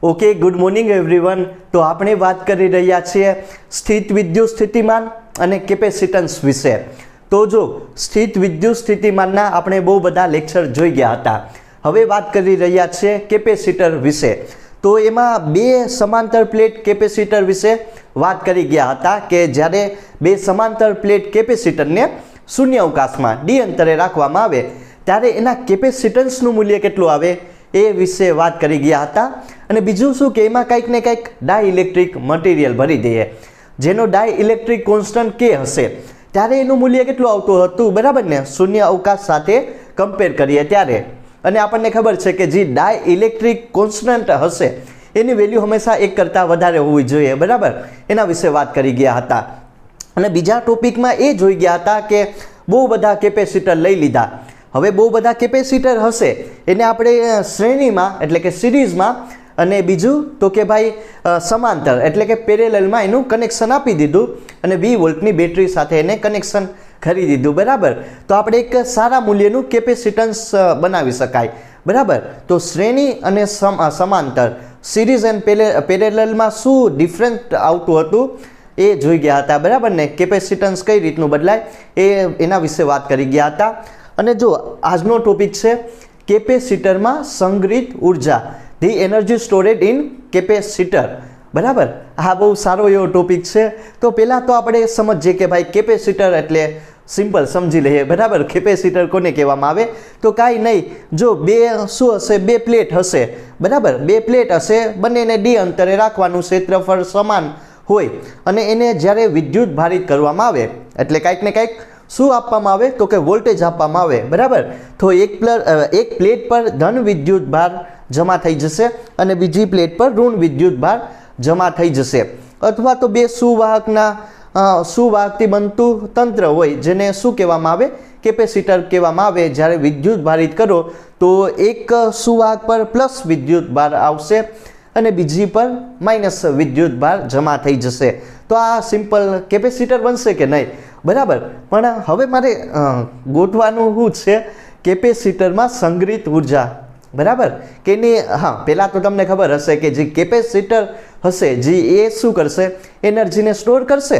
Okay, good morning everyone. તો આપણે વાત કરી રહ્યા છીએ સ્થિત વિદ્યુત સ્થિતિમાન અને કેપેસિટન્સ વિશે. તો જો સ્થિત વિદ્યુત સ્થિતિમાનના આપણે બહુ બધા લેક્ચર જોઈ ગયા હતા. હવે વાત કરી રહ્યા છીએ કેપેસિટર વિશે. તો એમાં બે સમાંતર પ્લેટ કેપેસિટર વિશે વાત કરી ગયા હતા કે જ્યારે બે સમાંતર પ્લેટ કેપેસિટરને શૂન્ય અવકાશમાં ડી અંતરે રાખવામાં આવે ત્યારે એના કેપેસિટન્સનું મૂલ્ય કેટલું આવે એ વિશે વાત કરી ગયા હતા. અને બીજું શું કે એમાં કંઈક ને કંઈક ડાઇલેક્ટ્રિક મટીરિયલ ભરી દઈએ જેનો ડાઇલેક્ટ્રિક કોન્સ્ટન્ટ કે હશે ત્યારે એનું મૂલ્ય કેટલું આવતું હતું, બરાબર ને, શૂન્ય અવકાશ સાથે કમ્પેર કરીએ ત્યારે. અને આપણને ખબર છે કે જે ડાઇલેક્ટ્રિક કોન્સ્ટન્ટ હશે એની વેલ્યુ હંમેશા 1 કરતાં વધારે હોવી જોઈએ, બરાબર. એના વિશે વાત કરી ગયા હતા. અને બીજા ટોપિકમાં એ જોઈ ગયા હતા કે બહુ બધા કેપેસિટર લઈ લીધા. હવે બહુ બધા કેપેસિટર હશે એને આપણે શ્રેણીમાં એટલે કે સિરીઝમાં અને બીજું તો કે ભાઈ સમાંતર એટલે કે પેરેલલમાં એનું કનેક્શન આપી દીધું અને 20 વોલ્ટની બેટરી સાથે એને કનેક્શન કરી દીધું, બરાબર. તો આપણે એક સારા મૂલ્યનું કેપેસિટન્સ બનાવી શકાય, બરાબર. તો શ્રેણી અને સમાંતર સિરીઝ એન્ડ પેરેલલમાં શું ડિફરન્ટ આવતું હતું એ જોઈ ગયા હતા, બરાબર ને. કેપેસિટન્સ કઈ રીતનું બદલાય એના વિશે વાત કરી ગયા હતા. અને જો આજનો ટોપિક છે કેપેસિટરમાં સંગ્રહિત ઉર્જા, the energy stored in capacitor, બરાબર. આ બહુ સારો એવો ટોપિક છે. તો પહેલાં તો આપણે સમજીએ કે ભાઈ કેપેસિટર એટલે સિમ્પલ સમજી લઈએ, બરાબર. કેપેસિટર કોને કહેવામાં આવે તો કાંઈ નહીં, જો બે શું હશે, બે પ્લેટ હશે, બરાબર. બે પ્લેટ હશે, બંનેને ડી અંતરે રાખવાનું, ક્ષેત્રફળ સમાન હોય અને એને જ્યારે વિદ્યુત ભારિત કરવામાં આવે એટલે કાંઈક ને કાંઈક શું આપવામાં આવે તો કે વોલ્ટેજ આપવામાં આવે, બરાબર. તો એક પ્લેટ પર ધન વિદ્યુત ભાર જમા થઈ જશે અને બીજી પ્લેટ પર ઋણ વિદ્યુત ભાર જમા થઈ જશે. અથવા તો બે સુવાહકથી બનતું તંત્ર હોય જેને શું કહેવામાં આવે, કેપેસિટર કહેવામાં આવે. જ્યારે વિદ્યુત ભારિત કરો તો એક સુવાહક પર પ્લસ વિદ્યુત ભાર આવશે અને બીજી પર માઇનસ વિદ્યુત ભાર જમા થઈ જશે. તો આ સિમ્પલ કેપેસિટર બનશે કે નહીં, બરાબર. પણ હવે મારે ગોઠવાનું શું છે કેપેસિટરમાં સંગ્રહિત ઉર્જા, બરાબર. કે એની પહેલાં તો તમને ખબર હશે કે જે કેપેસિટર હશે જે એ શું કરશે, એનર્જીને સ્ટોર કરશે,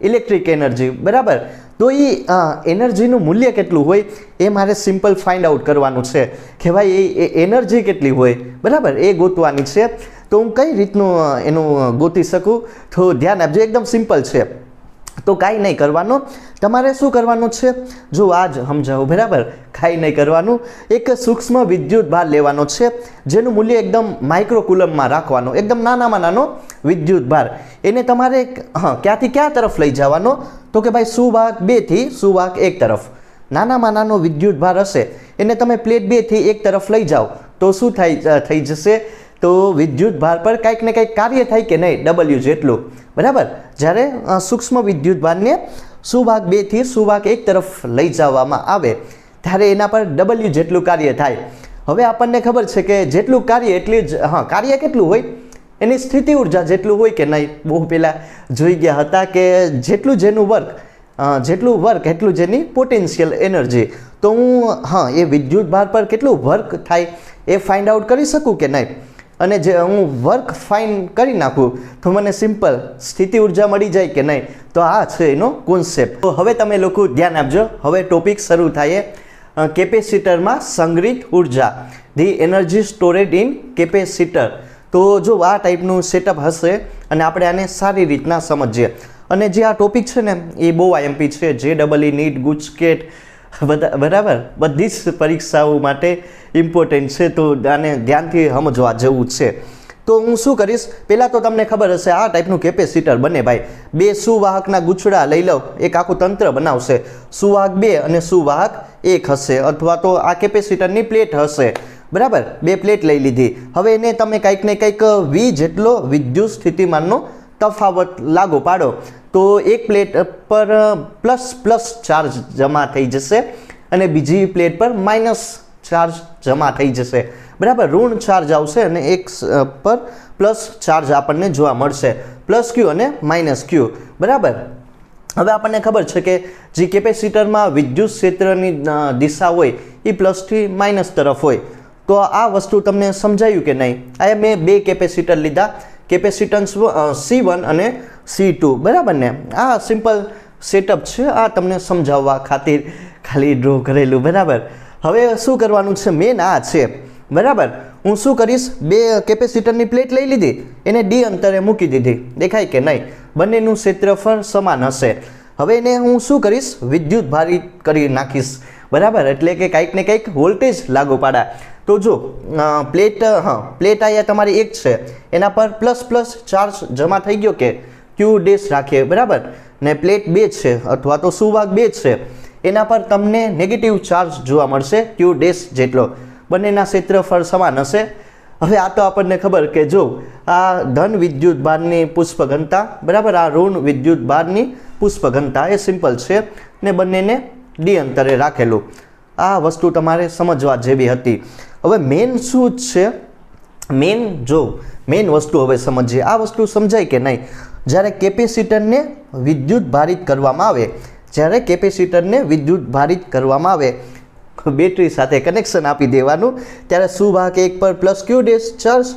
ઇલેક્ટ્રિક એનર્જી, બરાબર. તો એ એનર્જીનું મૂલ્ય કેટલું હોય એ મારે સિમ્પલ ફાઇન્ડ આઉટ કરવાનું છે કે ભાઈ એ એનર્જી કેટલી હોય, બરાબર, એ ગોતવાની છે. તો હું કઈ રીતનું એનું ગોતી શકું તો ધ્યાન આપજો, એકદમ સિમ્પલ છે. તો કાંઈ નહીં કરવાનું, તમારે શું કરવાનું છે જો આજ સમજાવું, બરાબર. કાંઈ નહીં કરવાનું, એક સૂક્ષ્મ વિદ્યુત ભાર લેવાનો છે જેનું મૂલ્ય એકદમ માઇક્રોકુલમમાં રાખવાનું, એકદમ નાનામાં નાનો વિદ્યુત ભાર. એને તમારે ક્યાંથી ક્યાં તરફ લઈ જવાનો તો કે ભાઈ સુવાહક 2 થી સુવાહક 1 તરફ. નાનામાં નાનો વિદ્યુત ભાર હશે એને તમે પ્લેટ 2 થી 1 તરફ લઈ જાઓ તો શું થઈ જશે તો વિદ્યુત ભાર પર કંઈક ને કંઈક કાર્ય થાય કે નહીં, W જેટલું, બરાબર. જ્યારે સૂક્ષ્મ વિદ્યુત ભારને સુવાહક 2 થી સુવાહક 1 તરફ લઈ જવામાં આવે ત્યારે એના પર W જેટલું કાર્ય થાય. હવે આપણને ખબર છે કે જેટલું કાર્ય એટલી જ કાર્ય કેટલું હોય એની સ્થિતિ ઉર્જા જેટલું હોય કે નહીં. બહુ પહેલાં જોઈ ગયા હતા કે જેટલું જેનું વર્ક એટલું જેની પોટેન્શિયલ એનર્જી. તો હું એ વિદ્યુત ભાર પર કેટલું વર્ક થાય એ ફાઇન્ડ આઉટ કરી શકું કે નહીં. અને જે હું વર્ક ફાઇન કરી નાખું તો મને સિમ્પલ સ્થિતિ ઉર્જા મળી જાય કે નહીં. તો આ છે એનો કોન્સેપ્ટ. તો હવે તમે લોકો ધ્યાન આપજો, હવે ટોપિક શરૂ થાય કેપેસિટરમાં સંગ્રહિત ઉર્જા, the energy stored in capacitor. તો જો આ ટાઈપનું સેટઅપ હશે અને આપણે આને સારી રીતના સમજીએ. અને જે આ ટોપિક છે ને એ બહુ IMP છે, JEE, નીટ, ગુજકેટ, બરાબર, બધી જ પરીક્ષાઓ માટે ઇમ્પોર્ટન્ટ છે. તો આને ધ્યાનથી સમજવા જેવું છે. તો હું શું કરીશ, પહેલાં તો તમને ખબર હશે આ ટાઈપનું કેપેસિટર બને ભાઈ. બે સુવાહકના ગુછડા લઈ લો, એક આખું તંત્ર બનાવશે, સુવાહક 2 અને સુવાહક 1 હશે, અથવા તો આ કેપેસિટરની પ્લેટ હશે, બરાબર. બે પ્લેટ લઈ લીધી. હવે એને તમે કંઈક ને કંઈક V જેટલો વિદ્યુત સ્થિતિમાનનો તફાવત લાગુ પાડો તો એક પ્લેટ પર પ્લસ ચાર્જ જમા થઈ જશે અને બીજી પ્લેટ પર માઇનસ ચાર્જ જમા થઈ જશે, બરાબર. ઋણ ચાર્જ આવશે અને એક પર પ્લસ ચાર્જ આપણને જોવા મળશે, પ્લસ Q અને માઇનસ Q, બરાબર. હવે આપણને ખબર છે કે જે કેપેસિટરમાં વિદ્યુત ક્ષેત્રની દિશા હોય એ પ્લસથી માઇનસ તરફ હોય. તો આ વસ્તુ તમને સમજાયું કે નહીં? આ મેં બે કેપેસિટર લીધા, કેપેસિટન્સ C1 અને C2, બરાબર ને? આ સિમ્પલ સેટઅપ છે, આ તમને સમજાવવા ખાतिर ખાલી ડ્રો કરેલું, બરાબર. હવે શું કરવાનું છે? મેન આ છે, બરાબર. હું શું કરીશ? બે કેપેસિટરની પ્લેટ લઈ લીધી, એને D અંતરે મૂકી દીધી, દેખાય કે નહીં? બંનેનું ક્ષેત્રફળ સમાન હશે. હવે એને હું શું કરીશ? વિદ્યુત ભારિત કરી નાખીશ, બરાબર. એટલે કે કંઈક ને કંઈક વોલ્ટેજ લાગુ પાડા. તો જો પ્લેટ અહીંયા તમારી એક છે, એના પર પ્લસ પ્લસ ચાર્જ જમા થઈ ગયો કે Q ડેશ રાખીએ, બરાબર. ને પ્લેટ 2 છે અથવા તો સુવાહક 2 છે, એના પર તમને નેગેટિવ ચાર્જ જોવા મળશે Q ડેશ જેટલો. બંનેના ક્ષેત્રફળ સમાન હશે. હવે આ તો આપણને ખબર કે જો આ ધન વિદ્યુત ભારની પુષ્પ ઘનતા, બરાબર, આ ઋણ વિદ્યુત ભારની પુષ્પ ઘનતા એ સિમ્પલ છે ને બંનેને D અંતરે રાખેલું. આ વસ્તુ તમારે સમજવા જેવી હતી. હવે મેન શું છે? મેન વસ્તુ હવે સમજીએ. આ વસ્તુ સમજાય કે નહીં? જ્યારે કેપેસિટરને વિદ્યુત ભારિત કરવામાં આવે, બેટરી સાથે કનેક્શન આપી દેવાનું, ત્યારે સુવાહક 1 પર પ્લસ Q ડેશ ચાર્જ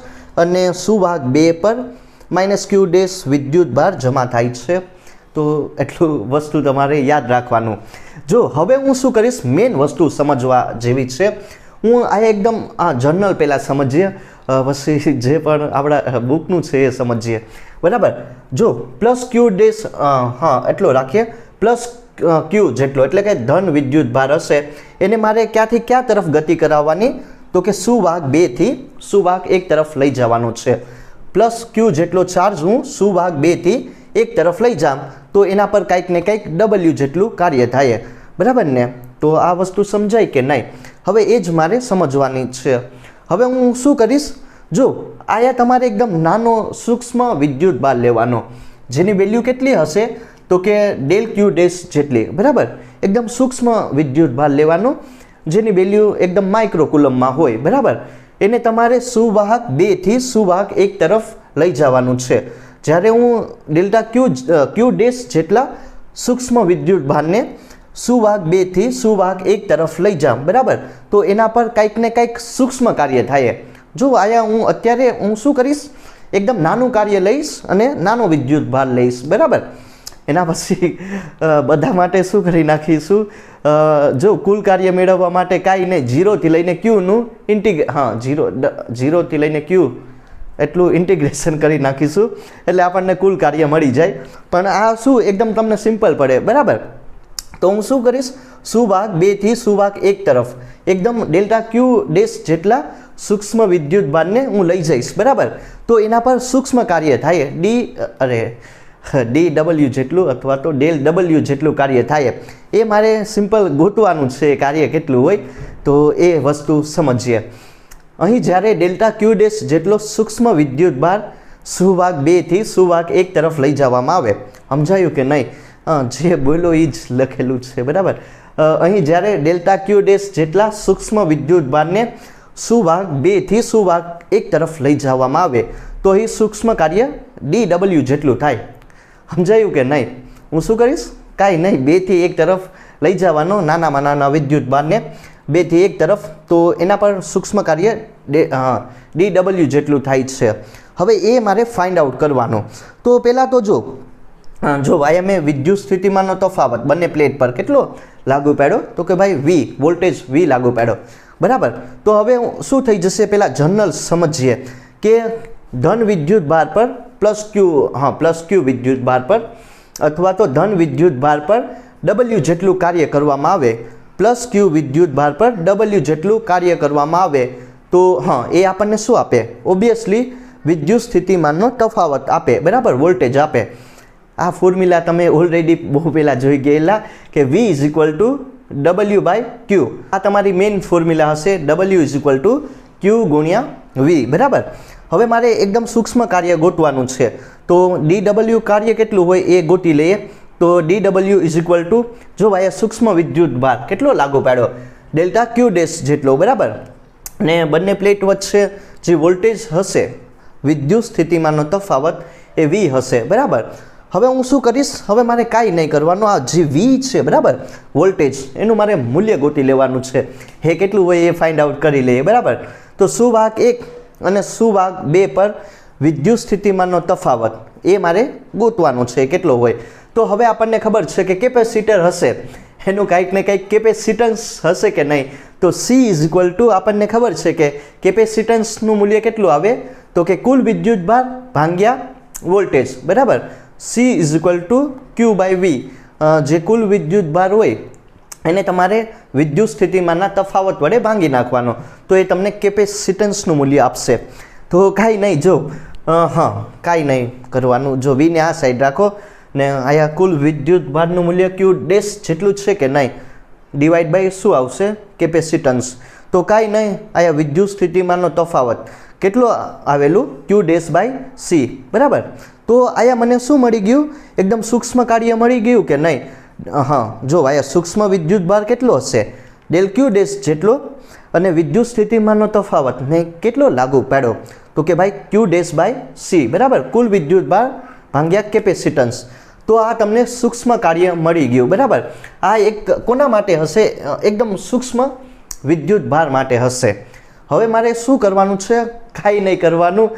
અને સુવાહક 2 પર માઇનસ Q ડેશ વિદ્યુત ભાર જમા થાય છે. તો એટલું વસ્તુ તમારે યાદ રાખવાનું. જો હવે હું શું કરીશ? મેન વસ્તુ સમજવા જેવી છે. હું આ એકદમ જર્નલ પહેલાં સમજીએ, પછી જે પણ આપણા બુકનું છે એ સમજીએ, બરાબર. જો પ્લસ Q ડેશ એટલો રાખીએ, પ્લસ Q જેટલો, એટલે કે ધન વિદ્યુત ભાર હશે, એને મારે ક્યાંથી ક્યાં તરફ ગતિ કરાવવાની? તો કે સુવાહક 2 થી સુવાહક 1 તરફ લઈ જવાનું છે. પ્લસ Q જેટલો ચાર્જ હું સુવાહક 2 થી 1 તરફ લઈ જામ તો એના પર કંઈક ને કંઈક W જેટલું કાર્ય થાય, બરાબર ને? તો આ વસ્તુ સમજાય કે નહીં? હવે એ જ મારે સમજવાની છે. હવે હું શું કરીશ? જો આયા તમારે એકદમ નાનો સૂક્ષ્મ વિદ્યુત ભાર લેવાનો, જેની વેલ્યુ કેટલી હશે? તો કે ડેલ Q ડેશ જેટલી, બરાબર. એકદમ સૂક્ષ્મ વિદ્યુત ભાર લેવાનો, જેની વેલ્યુ એકદમ માઇક્રોકુલમમાં હોય, બરાબર. એને તમારે સુવાહક 2 થી સુવાહક 1 તરફ લઈ જવાનું છે. જ્યારે હું ડેલ્ટા Q ડેશ જેટલા સૂક્ષ્મ વિદ્યુત ભારને સુવાહક 2 થી સુવાહક 1 તરફ લઈ જામ, બરાબર, તો એના પર કંઈક ને કંઈક સૂક્ષ્મ કાર્ય થાય. જો આયા અત્યારે હું શું કરીશ? એકદમ નાનું કાર્ય લઈશ અને નાનો વિદ્યુત ભાર લઈશ, બરાબર. એના પછી બધા માટે શું કરી નાખીશું? જો કુલ કાર્ય મેળવવા માટે કાંઈ નહીં, 0 થી લઈને Qનું 0 થી લઈને Q એટલું ઇન્ટિગ્રેશન કરી નાખીશું, એટલે આપણને કુલ કાર્ય મળી જાય. પણ આ શું એકદમ તમને સિમ્પલ પડે, બરાબર. તો હું શું કરીશ? સુવાહક 2 થી સુવાહક 1 તરફ એકદમ ડેલ્ટા Q ડેશ જેટલા સૂક્ષ્મ વિદ્યુત ભારને હું લઈ જઈશ, બરાબર. તો એના પર સૂક્ષ્મ કાર્ય થાય, dW જેટલું અથવા તો ડેલ W જેટલું કાર્ય થાય. એ મારે સિમ્પલ ગોતવાનું છે, કાર્ય કેટલું હોય. તો એ વસ્તુ સમજીએ. અહીં જ્યારે ડેલ્ટા Q ડેશ જેટલો સૂક્ષ્મ વિદ્યુત ભાર સુવાહક 2 થી સુવાહક 1 તરફ લઈ જવામાં આવે, સમજાયું કે નહીં? જે બોલો એ જ લખેલું છે, બરાબર. અહીં જ્યારે ડેલ્ટા Q ડેશ જેટલા સૂક્ષ્મ વિદ્યુત ભારને સુવાહક 2 થી સુવાહક 1 તરફ લઈ જવામાં આવે, તો અહીં સૂક્ષ્મ કાર્ય dW જેટલું થાય. સમજાયું કે નહીં? હું શું કરીશ? કાંઈ નહીં, 2 થી 1 તરફ લઈ જવાનો નાનામાં નાના વિદ્યુત ભારને 2 થી 1 તરફ, તો એના પર સૂક્ષ્મ કાર્ય dW જેટલું થાય છે. હવે એ મારે ફાઇન્ડ આઉટ કરવાનું. તો પહેલાં તો જો અહીંયા મેં વિદ્યુત સ્થિતિમાનનો તફાવત બંને પ્લેટ પર કેટલો લાગુ પાડ્યો? તો કે ભાઈ V, વોલ્ટેજ V લાગુ પાડ્યો, બરાબર. તો હવે શું થઈ જશે? પહેલાં જનરલ સમજીએ કે ધન વિદ્યુત ભાર પર પ્લસ Q વિદ્યુત ભાર પર અથવા તો ધન વિદ્યુત ભાર પર W જેટલું કાર્ય કરવામાં આવે, પ્લસ Q વિદ્યુત ભાર પર W જેટલું કાર્ય કરવામાં આવે, તો એ આપણને શું આપે? ઓબ્વિયસલી વિદ્યુત સ્થિતિમાનનો તફાવત આપે, બરાબર, વોલ્ટેજ આપે. આ ફોર્મ્યુલા તમે ઓલરેડી બહુ પહેલાં જોઈ ગયેલા કે V is equal two W/Q. આ તમારી મેઇન ફોર્મ્યુલા હશે, W is equal to Q ગુણ્યા V, બરાબર. હવે મારે એકદમ સૂક્ષ્મ કાર્ય ગોતવાનું છે, તો dW કાર્ય કેટલું હોય એ ગોતી લઈએ. તો dW ઇઝ ઇક્વલ ટુ, જો ભાઈ સૂક્ષ્મ વિદ્યુત ભાર કેટલો લાગુ પાડ્યો? ડેલ્ટા Q ડેશ જેટલો, બરાબર. ને બંને પ્લેટ વચ્ચે જે વોલ્ટેજ હશે, વિદ્યુત સ્થિતિમાનનો તફાવત એ V હશે, બરાબર. હવે હું શું કરીશ? હવે મારે કાંઈ નહીં કરવાનું, આ જે V છે, બરાબર, વોલ્ટેજ, એનું મારે મૂલ્ય ગોતી લેવાનું છે. એ કેટલું હોય એ ફાઇન્ડ આઉટ કરી લઈએ, બરાબર. તો સુવાહક 1 અને સુવાહક 2 પર વિદ્યુત સ્થિતિમાનનો તફાવત એ મારે ગોતવાનો છે કેટલો હોય. તો હવે આપણને ખબર છે કે કેપેસિટર હશે એનું કંઈક ને કંઈક કેપેસિટન્સ હશે કે નહીં. તો C ઇઝ ઇક્વલ ટુ આપણને ખબર છે કે કેપેસિટન્સનું મૂલ્ય કેટલું આવે તો કે કુલ વિદ્યુતભાર ભાગ્યા વોલ્ટેજ, બરાબર. C is equal two Q/V, જે કુલ વિદ્યુતભાર હોય એને તમારે વિદ્યુત સ્થિતિમાનના તફાવત વડે ભાંગી નાખવાનો, તો એ તમને કેપેસિટન્સનું મૂલ્ય આપશે. તો કાંઈ નહીં, જો કાંઈ નહીં કરવાનું, જો વીને આ સાઈડ રાખો ને અહીંયા કુલ વિદ્યુતભારનું મૂલ્ય Q ડેશ જેટલું છે કે નહીં, ડિવાઈડ બાય શું આવશે કેપેસિટન્સ. તો કાંઈ નહીં, અહીંયા વિદ્યુત સ્થિતિમાનનો તફાવત કેટલો આવેલું Q ડેશ બાય C, બરાબર. તો અહીંયા મને શું મળી ગયું, એકદમ સૂક્ષ્મ કાર્ય મળી ગયું કે નહીં. જો અહીંયા સૂક્ષ્મ વિદ્યુતભાર કેટલો હશે ડેલ Q ડેશ જેટલો, અને વિદ્યુત સ્થિતિમાનનો તફાવત ને કેટલો લાગુ પાડ્યો તો કે ભાઈ Q ડેશ બાય C, બરાબર, કુલ વિદ્યુતભાર ભાગ્યા કેપેસિટન્સ. તો આ તમને સૂક્ષ્મ કાર્ય મળી ગયું, બરાબર. આ એક કોના માટે હશે, એકદમ સૂક્ષ્મ વિદ્યુતભાર માટે હશે. હવે મારે શું કરવાનું છે, કાંઈ નહીં કરવાનું,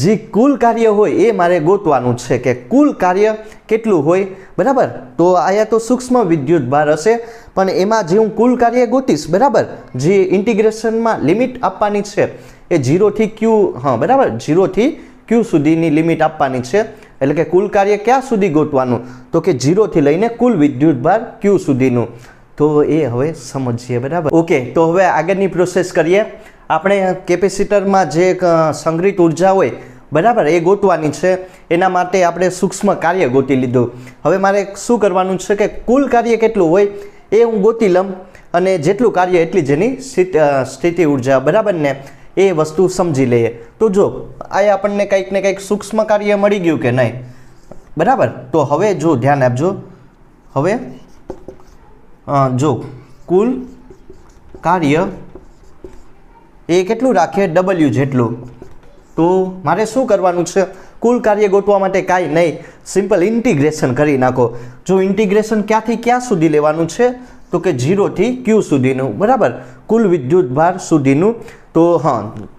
જે કુલ કાર્ય હોય એ મારે ગોતવાનું છે કે કુલ કાર્ય કેટલું હોય, બરાબર. તો અહીંયા તો સૂક્ષ્મ વિદ્યુતભાર હશે પણ એમાં જે હું કુલ કાર્ય ગોતીશ, બરાબર, જે ઇન્ટિગ્રેશનમાં લિમિટ આપવાની છે એ 0 થી Q, બરાબર, 0 થી Q સુધીની લિમિટ આપવાની છે. એટલે કે કુલ કાર્ય ક્યાં સુધી ગોતવાનું તો કે 0 થી લઈને કુલ વિદ્યુતભાર Q સુધીનું. તો એ હવે સમજીએ, બરાબર. ઓકે, તો હવે આગળની પ્રોસેસ કરીએ. આપણે કેપેસિટરમાં જે સંગ્રહિત ઉર્જા હોય, બરાબર, એ ગોતવાની છે. એના માટે આપણે સૂક્ષ્મ કાર્ય ગોતી લીધું. હવે મારે શું કરવાનું છે કે કુલ કાર્ય કેટલું હોય એ હું ગોતી લઉં, અને જેટલું કાર્ય એટલી જેની સ્થિતિ ઉર્જા, બરાબર ને, એ વસ્તુ સમજી લઈએ. તો જો આ આપણને કંઈક ને કંઈક સૂક્ષ્મ કાર્ય મળી ગયું કે નહીં, બરાબર. તો હવે જો ધ્યાન આપજો, હવે જો કુલ કાર્ય એ કેટલું રાખે W જેટલું. તો મારે શું કરવાનું છે, કુલ કાર્ય ગોતવા માટે કાંઈ નહીં, સિમ્પલ ઇન્ટિગ્રેશન કરી નાખો. જો ઇન્ટિગ્રેશન ક્યાંથી ક્યાં સુધી લેવાનું છે તો કે 0 થી Q સુધીનું, બરાબર, કુલ વિદ્યુતભાર સુધીનું. તો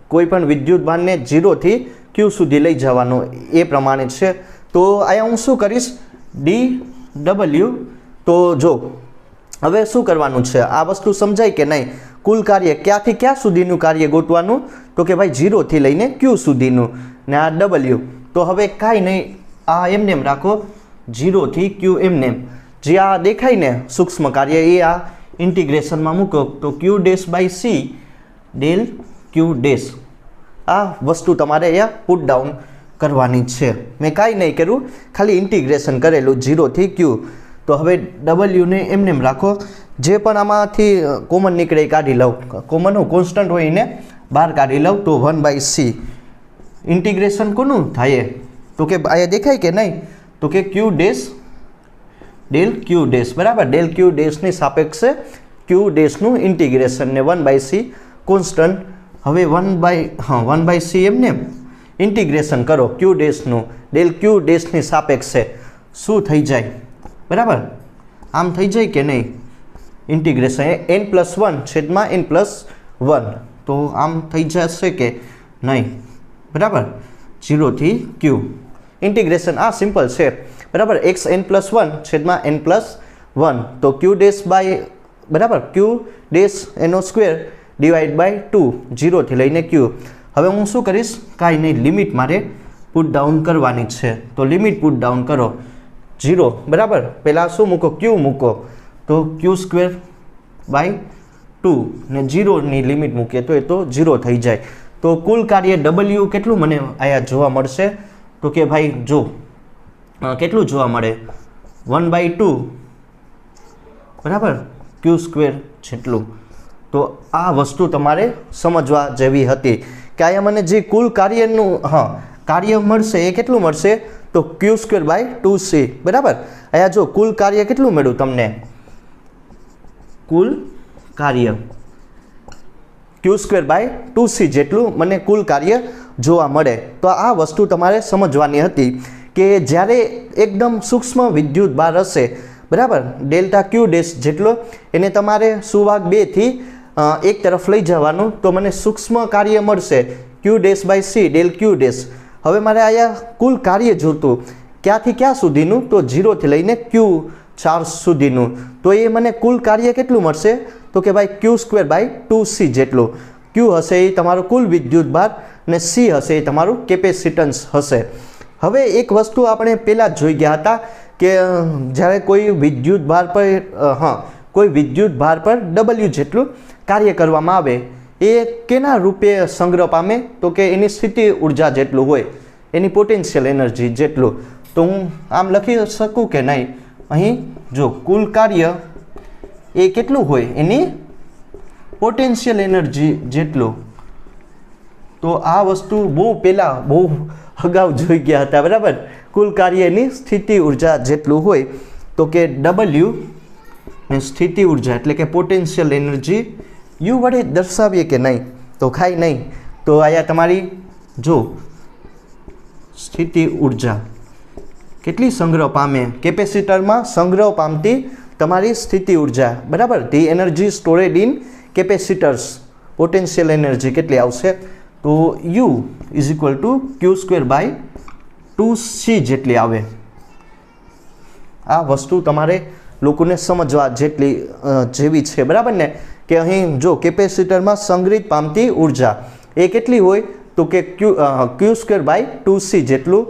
કોઈ પણ વિદ્યુતભારને 0 થી Q સુધી લઈ જવાનું એ પ્રમાણે છે. તો અહીંયા હું શું કરીશ, dW. તો જો હવે શું કરવાનું છે, આ વસ્તુ સમજાય કે નહીં, કુલ કાર્ય ક્યાંથી ક્યાં સુધીનું કાર્ય ગોતવાનું તો કે ભાઈ 0 થી લઈને Q સુધીનું, ને આ W. તો હવે કાંઈ નહીં, આ એમને એમ રાખો, 0 થી Q એમને જે આ દેખાય ને સૂક્ષ્મ કાર્ય એ આ ઇન્ટિગ્રેશનમાં મૂકો તો Q dash by C del Q dash. આ વસ્તુ તમારે અહીંયા પુટ ડાઉન કરવાની છે. મેં કાંઈ નહીં કર્યું, ખાલી ઇન્ટિગ્રેશન કરેલું 0 થી Q. તો હવે W ને એમને એમ રાખો, જે પણ આમાંથી કોમન નીકળે એ કાઢી લઉં, કોમન હું કોન્સ્ટન્ટ હોય એને બહાર કાઢી લઉં. તો 1/C ઇન્ટિગ્રેશન કોનું થાય તો કે અહીંયા દેખાય કે નહીં તો કે Q dash del Q dash, બરાબર, ડેલ Q ડેશની સાપેક્ષે Q ડેશનું ઇન્ટિગ્રેશન ને 1/C કોન્સ્ટન્ટ. હવે 1/C એમને ઇન્ટિગ્રેશન કરો Q ડેશનું ડેલ Q ડેશની સાપેક્ષે શું થઈ જાય, બરાબર, આમ થઈ જાય કે નહીં, ઇન્ટિગ્રેશન n+1 છેદમાં n+1. તો આમ થઈ જશે કે નહીં, બરાબર, 0 થી Q ઇન્ટિગ્રેશન આ સિમ્પલ છે, બરાબર, x n+1 છેદમાં n+1. તો Q ડેશ બાય, બરાબર, Q ડેશ એનો સ્ક્વેર ડિવાઈડ બાય 2, 0 થી લઈને Q. હવે હું શું કરીશ, કાંઈ નહીં, લિમિટ મારે પુટ ડાઉન કરવાની છે. તો લિમિટ પુટ ડાઉન કરો 0, બરાબર, પહેલાં શું મૂકો, Q મૂકો, તો Q સ્ક્વેર બાય 2 ને 0ની લિમિટ મૂકીએ તો એ તો 0 થઈ જાય. તો કુલ કાર્ય W કેટલું મને અહીંયા જોવા મળશે તો કે ભાઈ જો કેટલું જોવા મળે, 1/2, બરાબર, Q સ્ક્વેર જેટલું. તો આ વસ્તુ તમારે સમજવા જેવી હતી કે અહીંયા મને જે કુલ કાર્યનું કાર્ય મળશે એ કેટલું મળશે તો Q સ્ક્વેર બાય 2C, બરાબર. અહીંયા જો કુલ કાર્ય કેટલું મળ્યું તમને, કુલ કાર્ય Q સ્ક્વેર બાય 2C જેટલું મને કુલ કાર્ય જોવા મળે. તો આ વસ્તુ તમારે સમજવાની હતી કે જ્યારે એકદમ સૂક્ષ્મ વિદ્યુત ભાર હશે, બરાબર, ડેલ્ટા Q ડેશ જેટલો, એને તમારે સુવાહક 2 થી એક તરફ લઈ જવાનું તો મને સૂક્ષ્મ કાર્ય મળશે Q dash by C del Q dash. હવે મારે અહીંયા કુલ કાર્ય જોતું ક્યાંથી ક્યાં સુધીનું, તો 0 થી લઈને ક્યુ ચાર્જ સુધીનું. તો એ મને કુલ કાર્ય કેટલું મળશે, તો કે ભાઈ Q² બાય 2C જેટલું. Q હશે એ તમારો કુલ વિદ્યુત ભાર અને C હશે એ તમારું કેપેસિટન્સ હશે. હવે એક વસ્તુ આપણે પહેલાં જ જોઈ ગયા હતા કે જ્યારે કોઈ વિદ્યુત ભાર પર કોઈ વિદ્યુત ભાર પર W જેટલું કાર્ય કરવામાં આવે એ કેના રૂપે સંગ્રહ પામે, તો કે એની સ્થિતિ ઉર્જા જેટલું હોય, એની પોટેન્શિયલ એનર્જી જેટલું. તો હું આમ લખી શકું કે નહીં, અહીં જો કુલ કાર્ય એ કેટલું હોય એની પોટેન્શિયલ એનર્જી જેટલું. તો આ વસ્તુ બહુ પહેલાં બહુ અગાઉ જોઈ ગયા હતા, બરાબર. કુલ કાર્ય એની સ્થિતિ ઉર્જા જેટલું હોય, તો કે W ને સ્થિતિ ઉર્જા એટલે કે પોટેન્શિયલ એનર્જી U વડે દર્શાવીએ કે નહીં, તો ખાઈ નહીં. તો અહીંયા તમારી જો સ્થિતિ ઉર્જા કેટલી સંગ્રહ પામે, કેપેસિટરમાં સંગ્રહ પામતી તમારી સ્થિતિ ઉર્જા, બરાબર. The energy stored in capacitors, potential energy કેટલી આવશે, તો U is equal to Q² by 2C જેટલી આવે. આ વસ્તુ તમારે લોકોને સમજવા જેવી છે, બરાબર ને. કે અહીં જો કેપેસિટરમાં સંગ્રહિત પામતી ઉર્જા એ કેટલી હોય, તો કે Q² બાય 2C જેટલું.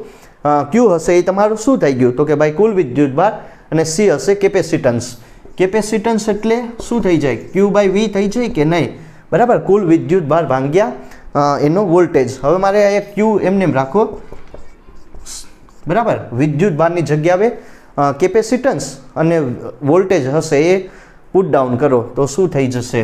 Q હશે એ તમારું શું થઈ ગયું, તો કે ભાઈ કુલ વિદ્યુત ભાર અને C હશે કેપેસિટન્સ. કેપેસિટન્સ એટલે શું થઈ જાય, Q બાય V થઈ જાય કે નહીં, બરાબર. કુલ વિદ્યુત ભાર ભાગ્યા એનો વોલ્ટેજ. હવે મારે અહીંયા Q એમને રાખો, બરાબર. વિદ્યુત ભારની જગ્યાએ કેપેસિટન્સ અને વોલ્ટેજ હશે એ પુટ ડાઉન કરો તો શું થઈ જશે,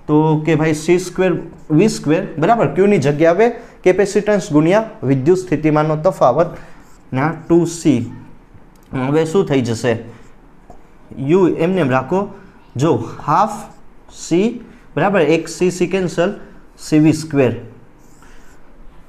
તો કે ભાઈ C² V², બરાબર. Qની જગ્યાએ કેપેસિટન્સ ગુણ્યા વિદ્યુત સ્થિતિમાનનો તફાવત ના 2C. હવે શું થઈ જશે, U એમને રાખો, જો હાફ C, બરાબર. એક C કેન્સલ, CV².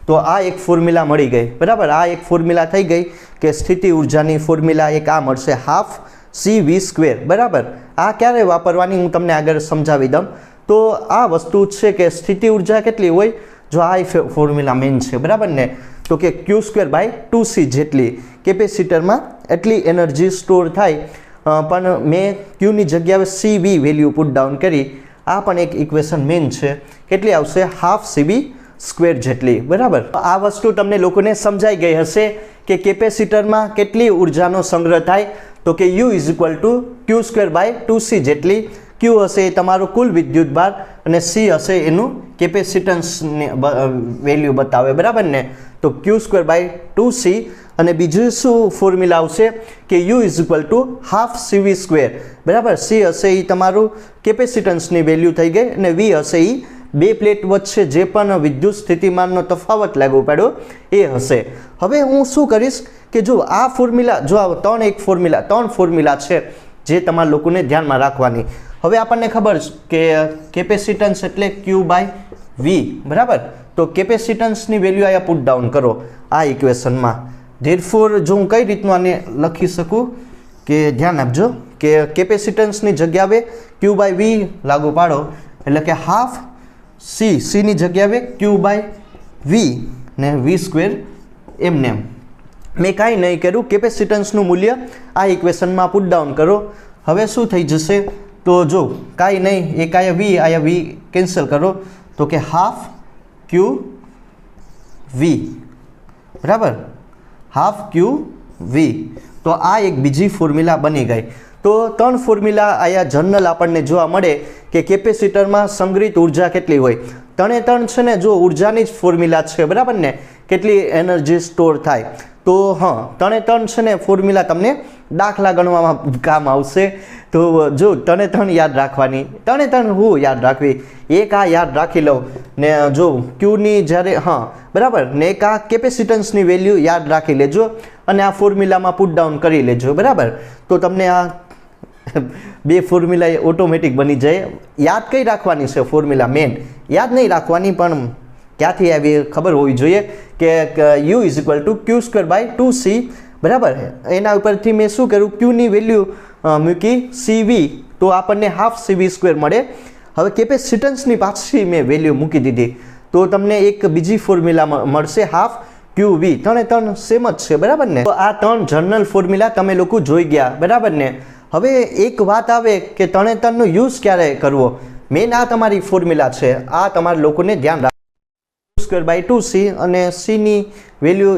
તો આ એક ફોર્મ્યુલા મળી ગઈ, બરાબર. આ એક ફોર્મ્યુલા થઈ ગઈ કે સ્થિતિ ઉર્જાની ફોર્મ્યુલા એક આ મળશે, હાફ CV², બરાબર. આ ક્યારે વાપરવાની હું તમને આગળ સમજાવી દઉં. તો આ વસ્તુ છે કે સ્થિતિ ઉર્જા કેટલી હોય, જો આ ફોર્મ્યુલા મેઇન છે, બરાબર ને. તો કે Q² બાય 2C જેટલી કેપેસિટરમાં એટલી એનર્જી સ્ટોર થાય, પણ મેં Qની જગ્યાએ CV વેલ્યુ પુટ ડાઉન કરી. આ પણ એક ઇક્વેશન મેઇન છે, કેટલી આવશે, હાફ CV² જેટલી, બરાબર. આ વસ્તુ તમને લોકોને સમજાઈ ગઈ હશે કે કેપેસિટરમાં કેટલી ઉર્જાનો સંગ્રહ થાય, તો કે U is equal to Q² by 2C જેટલી. Q હશે એ તમારો કુલ વિદ્યુત ભાર અને C હશે એનું કેપેસિટન્સની વેલ્યુ બતાવે, બરાબર ને. તો Q² બાય 2C અને બીજું શું ફોર્મ્યુલા આવશે કે U is equal two half CV², બરાબર. C હશે એ તમારું કેપેસિટન્સની વેલ્યુ થઈ ગઈ અને V હશે એ બે પ્લેટ વચ્ચે જે પણ વિદ્યુત સ્થિતિમાનનો તફાવત લાગુ પડ્યો એ હશે. હવે હું શું કરીશ કે જો આ ફોર્મ્યુલા, જો આ ત્રણ ફોર્મ્યુલા છે જે તમારા લોકોને ધ્યાનમાં રાખવાની. હવે આપણને ખબર છે કે કેપેસિટન્સ એટલે Q બાય V, બરાબર. તો કેપેસિટન્સની વેલ્યુ અહીંયા પુટ ડાઉન કરો આ ઇક્વેશનમાં. ધેરફોર જો હું કઈ રીતનું આને લખી શકું કે ધ્યાન આપજો કે કેપેસિટન્સની જગ્યાએ Q બાય V લાગુ પાડો એટલે કે હાફ Cની જગ્યાએ Q બાય V ને V² એમને. મેં કાંઈ નહીં કર્યું, કેપેસિટન્સનું મૂલ્ય આ ઇક્વેશનમાં પુટ ડાઉન કરો. હવે શું થઈ જશે, તો જો કાંઈ નહીં, એક આયા V કેન્સલ કરો, તો કે હાફ Q V, બરાબર. Half Q V. તો આ એક બીજી ફોર્મ્યુલા બની ગઈ. તો ત્રણ ફોર્મ્યુલા અહીંયા જનરલ આપણને જોવા મળે કે કેપેસિટરમાં સંગ્રહિત ઉર્જા કેટલી હોય. ત્રણ છે ને જો ઉર્જાની જ ફોર્મ્યુલા છે, બરાબર ને. કેટલી એનર્જી સ્ટોર થાય. તો ત્રણ છે ને ફોર્મ્યુલા તમને દાખલા ગણવામાં કામ આવશે. તો જો ત્રણ યાદ રાખવાની. ત્રણ હું યાદ રાખવી, એક આ યાદ રાખી લઉં ને જો Qની જ્યારે બરાબર ને એક આ કેપેસિટન્સની વેલ્યુ યાદ રાખી લેજો અને આ ફોર્મ્યુલામાં પુટ ડાઉન કરી લેજો, બરાબર. તો તમને આ બે ફોર્મ્યુલા ઓટોમેટિક બની જાય. યાદ કઈ રાખવાની છે ફોર્મ્યુલા મેન, યાદ નહીં રાખવાની પણ ક્યાંથી આવી ખબર હોવી જોઈએ કે U is equal to Q² by 2C, બરાબર. એના ઉપરથી મેં શું કર્યું, Qની વેલ્યુ મૂકી CV, તો આપણને હાફ CV² મળે હવે કેપેસિટન્સની પાછી મેં વેલ્યુ મૂકી દીધી તો તમને એક બીજી ફોર્મ્યુલા મળશે હાફ QV. ત્રણે ત્રણ સેમ જ છે બરાબર ને. તો આ ત્રણ જનરલ ફોર્મ્યુલા તમે લોકો જોઈ ગયા બરાબર ને. હવે એક વાત આવે કે ત્રણે ત્રણનો યુઝ ક્યારે કરવો. મેન આ તમારી ફોર્મ્યુલા છે, આ તમારા લોકોને ધ્યાન રાખવું. √2c અને c ની વેલ્યુ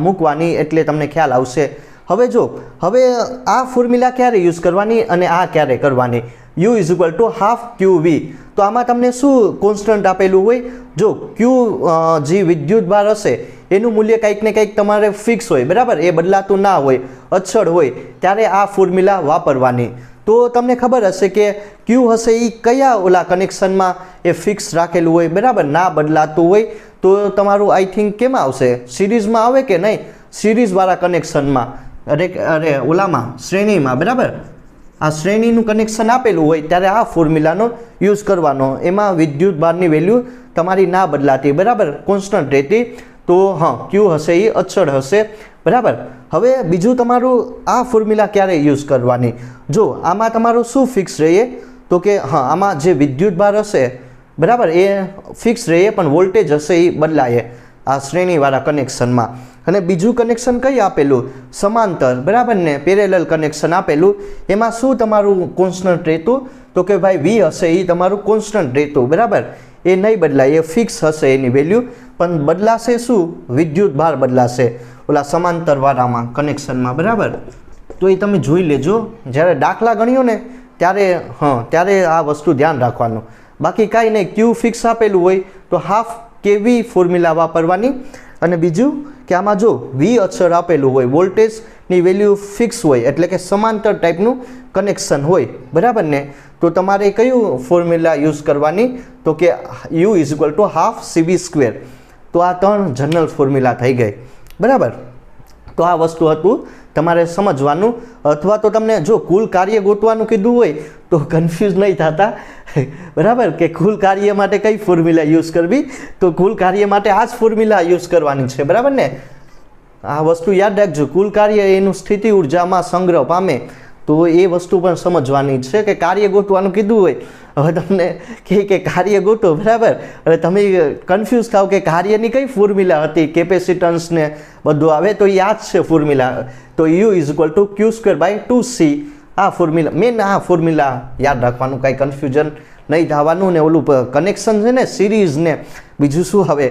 મૂકવાની એટલે તમને ખ્યાલ આવશે. હવે જો હવે આ ફોર્મ્યુલા ક્યારે યુઝ કરવાની અને આ ક્યારે કરવાની. u = half QV. તો આમાં તમને શું કોન્સ્ટન્ટ આપેલું હોય. જો Q જે વિદ્યુતભાર હશે એનું મૂલ્ય કંઈક ને કંઈક તમારે ફિક્સ હોય બરાબર, એ બદલાતું ના હોય, અચળ હોય, ત્યારે આ ફોર્મ્યુલા વાપરવાની. તો તમને ખબર હશે કે Q હશે એ કયા ઓલા કનેક્શનમાં એ ફિક્સ રાખેલું હોય બરાબર, ના બદલાતું હોય. તો તમારું આઈ થિંક કેમાં આવશે, સિરીઝમાં આવે કે નહીં, સિરીઝવાળા કનેક્શનમાં, અરે ઓલામાં શ્રેણીમાં બરાબર. આ શ્રેણીનું કનેક્શન આપેલું હોય ત્યારે આ ફોર્મ્યુલાનો યુઝ કરવાનો. એમાં વિદ્યુત ભારની વેલ્યુ તમારી ના બદલાતી બરાબર, કોન્સ્ટન્ટ રહેતી. તો હા, Q હશે એ અચળ હશે બરાબર. હવે બીજું તમારું આ ફોર્મ્યુલા ક્યારે યુઝ કરવાની. જો આમાં તમારું શું ફિક્સ રહે તો કે હા, આમાં જે વિદ્યુત ભાર હશે બરાબર એ ફિક્સ રહે, પણ વોલ્ટેજ હશે એ બદલાય આ શ્રેણીવાળા કનેક્શનમાં. અને બીજું કનેક્શન કઈ આપેલું, સમાંતર બરાબર ને, પેરેલલ કનેક્શન આપેલું. એમાં શું તમારું કોન્સ્ટન્ટ રહેતું તો કે ભાઈ V હશે એ તમારું કોન્સ્ટન્ટ રહેતું બરાબર, એ નહીં બદલાય, એ ફિક્સ હશે એની વેલ્યુ. પણ બદલાશે શું, વિદ્યુત ભાર બદલાશે ઓલા સમાંતરવાળામાં કનેક્શનમાં બરાબર. તો એ તમે જોઈ લેજો જ્યારે દાખલા ગણ્યો ને ત્યારે, ત્યારે આ વસ્તુ ધ્યાન રાખવાનું. બાકી કાંઈ નહીં, Q ફિક્સ આપેલું હોય તો હાફ KV ફોર્મ્યુલા વાપરવાની. અને બીજું કે આમાં જો V અચળ આપેલું હોય, વોલ્ટેજની વેલ્યુ ફિક્સ હોય, એટલે કે સમાંતર ટાઈપનું કનેક્શન હોય બરાબર ને, તો તમારે કયું ફોર્મ્યુલા યુઝ કરવાની તો કે U = હાફ CV². તો આ ત્રણ જનરલ ફોર્મ્યુલા થઈ ગઈ બરાબર. તો આ વસ્તુ હતું તમારે સમજવાનું. અથવા તો તમને જો કુલ કાર્ય ગોતવાનું કીધું હોય તો કન્ફ્યુઝ નહીં થતા બરાબર, કે કુલ કાર્ય માટે કઈ ફોર્મ્યુલા યુઝ કરવી. તો કુલ કાર્ય માટે આ જ ફોર્મ્યુલા યુઝ કરવાની છે બરાબર ને. આ વસ્તુ યાદ રાખજો, કુલ કાર્ય એનું સ્થિતિ ઉર્જામાં સંગ્રહ પામે. તો એ વસ્તુ પણ સમજવાની છે કે કાર્ય ગોતવાનું કીધું હોય, હવે તમને કે કાર્ય ગોતો બરાબર, અને તમે કન્ફ્યુઝ થાવ કે કાર્યની કઈ ફોર્મ્યુલા હતી, કેપેસિટન્સ ને બધું આવે તો યાદ છે ફોર્મ્યુલા. તો U = Q²/2c. આ ફોર્મ્યુલા મેન, આ ફોર્મ્યુલા યાદ રાખવાનું, કાંઈ કન્ફ્યુઝન નહીં થવાનું. ને ઓલું કનેક્શન છે ને સિરીઝ ને બીજું શું હવે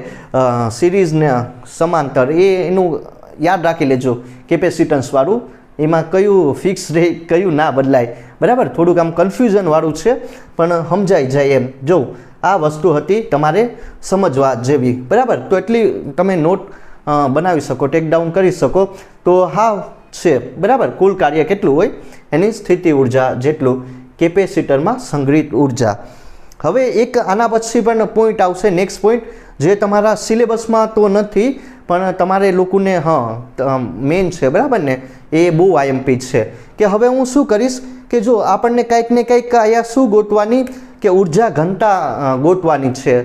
સિરીઝ ને સમાંતર, એનું યાદ રાખી લેજો. કેપેસિટન્સ વાળું એમાં કયું ફિક્સ રહે, કયું ના બદલાય બરાબર. થોડુંક આમ કન્ફ્યુઝન વાળું છે પણ સમજાઈ જાય એમ. જો આ વસ્તુ હતી તમારે સમજવા જેવી બરાબર. તો એટલી તમે નોટ બનાવી શકો, ટેક ડાઉન કરી શકો. તો હા છે બરાબર, કુલ કાર્ય કેટલું હોય એની સ્થિતિ ઉર્જા જેટલું કેપેસિટરમાં સંગ્રહિત ઉર્જા. હવે એક આના પછી પણ પોઈન્ટ આવશે, નેક્સ્ટ પોઈન્ટ, જે તમારા સિલેબસમાં તો નથી પણ તમારે લોકોને મેન છે બરાબર ને, એ બહુ IMP છે. કે હવે હું શું કરીશ કે જો આપણને કંઈક ને કંઈક અહીંયા શું ગોતવાની કે ઉર્જા ઘનતા ગોતવાની છે.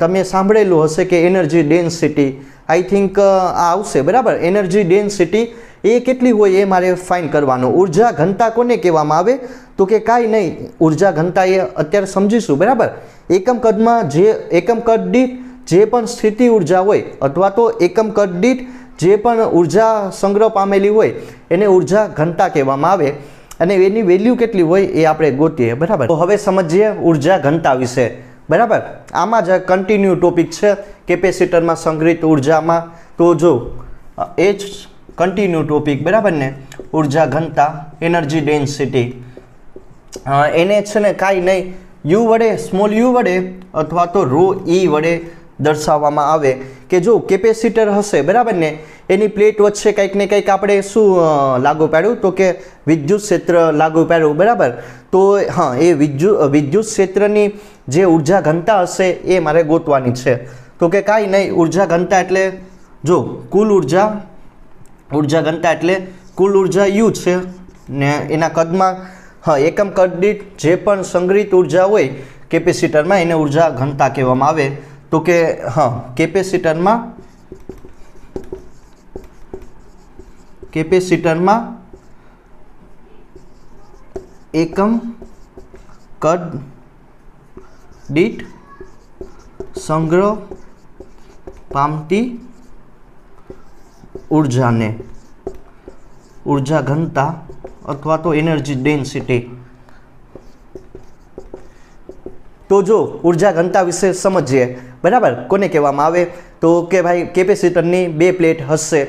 તમે સાંભળેલું હશે કે એનર્જી ડેન્સિટી, આઈ થિંક આવશે બરાબર. એનર્જી ડેન્સિટી એ કેટલી હોય એ મારે ફાઇન કરવાનું. ઉર્જા ઘનતા કોને કહેવામાં આવે તો કે કાંઈ નહીં, ઉર્જા ઘનતા એ અત્યારે સમજીશું બરાબર. એકમ કદમાં એકમ કદ દીઠ જે પણ સ્થિતિ ઉર્જા હોય અથવા તો એકમ કદ દીઠ જે પણ ઉર્જા સંગ્રહ પામેલી હોય એને ઉર્જા ઘનતા કહેવામાં આવે. અને એની વેલ્યુ કેટલી હોય એ આપણે ગોતીએ બરાબર. તો હવે સમજીએ ઉર્જા ઘનતા વિશે બરાબર. આમાં જ કન્ટિન્યુ ટોપિક છે કેપેસિટરમાં સંગ્રહિત ઉર્જામાં. તો જો એ જ કન્ટિન્યુ ટોપિક બરાબર ને, ઉર્જા ઘનતા, એનર્જી ડેન્સિટી. એને છે ને કાંઈ નહીં, U વડે, સ્મોલ u વડે અથવા તો ρe વડે દર્શાવવામાં આવે. કે જો કેપેસિટર હશે બરાબર ને, એની પ્લેટ વચ્ચે કંઈક ને કંઈક આપણે શું લાગુ પાડ્યું તો કે વિદ્યુત ક્ષેત્ર લાગુ પાડ્યું બરાબર. તો હા, એ વિદ્યુત ક્ષેત્રની જે ઉર્જા ઘનતા હશે એ મારે ગોતવાની છે. તો કે કાંઈ નહીં, ઉર્જા ઘનતા એટલે જો કુલ ઉર્જા ઘનતા એટલે કુલ ઉર્જા U છે ને એના કદમાં એકમ કદ દીઠ જે પણ સંગ્રહિત ઉર્જા હોય કેપેસિટરમાં એને ઉર્જા ઘનતા કહેવામાં આવે. તો કે કેપેસિટરમાં એકમ કદ દીઠ સંગ્રહ પામતી ઉર્જાને ઉર્જા ઘનતા અથવા તો એનર્જી ડેન્સિટી. તો જો ઉર્જા ઘનતા વિશે સમજીએ, બરાબર. કોને કહેવામાં આવે તો કે ભાઈ કેપેસિટરની બે પ્લેટ હશે,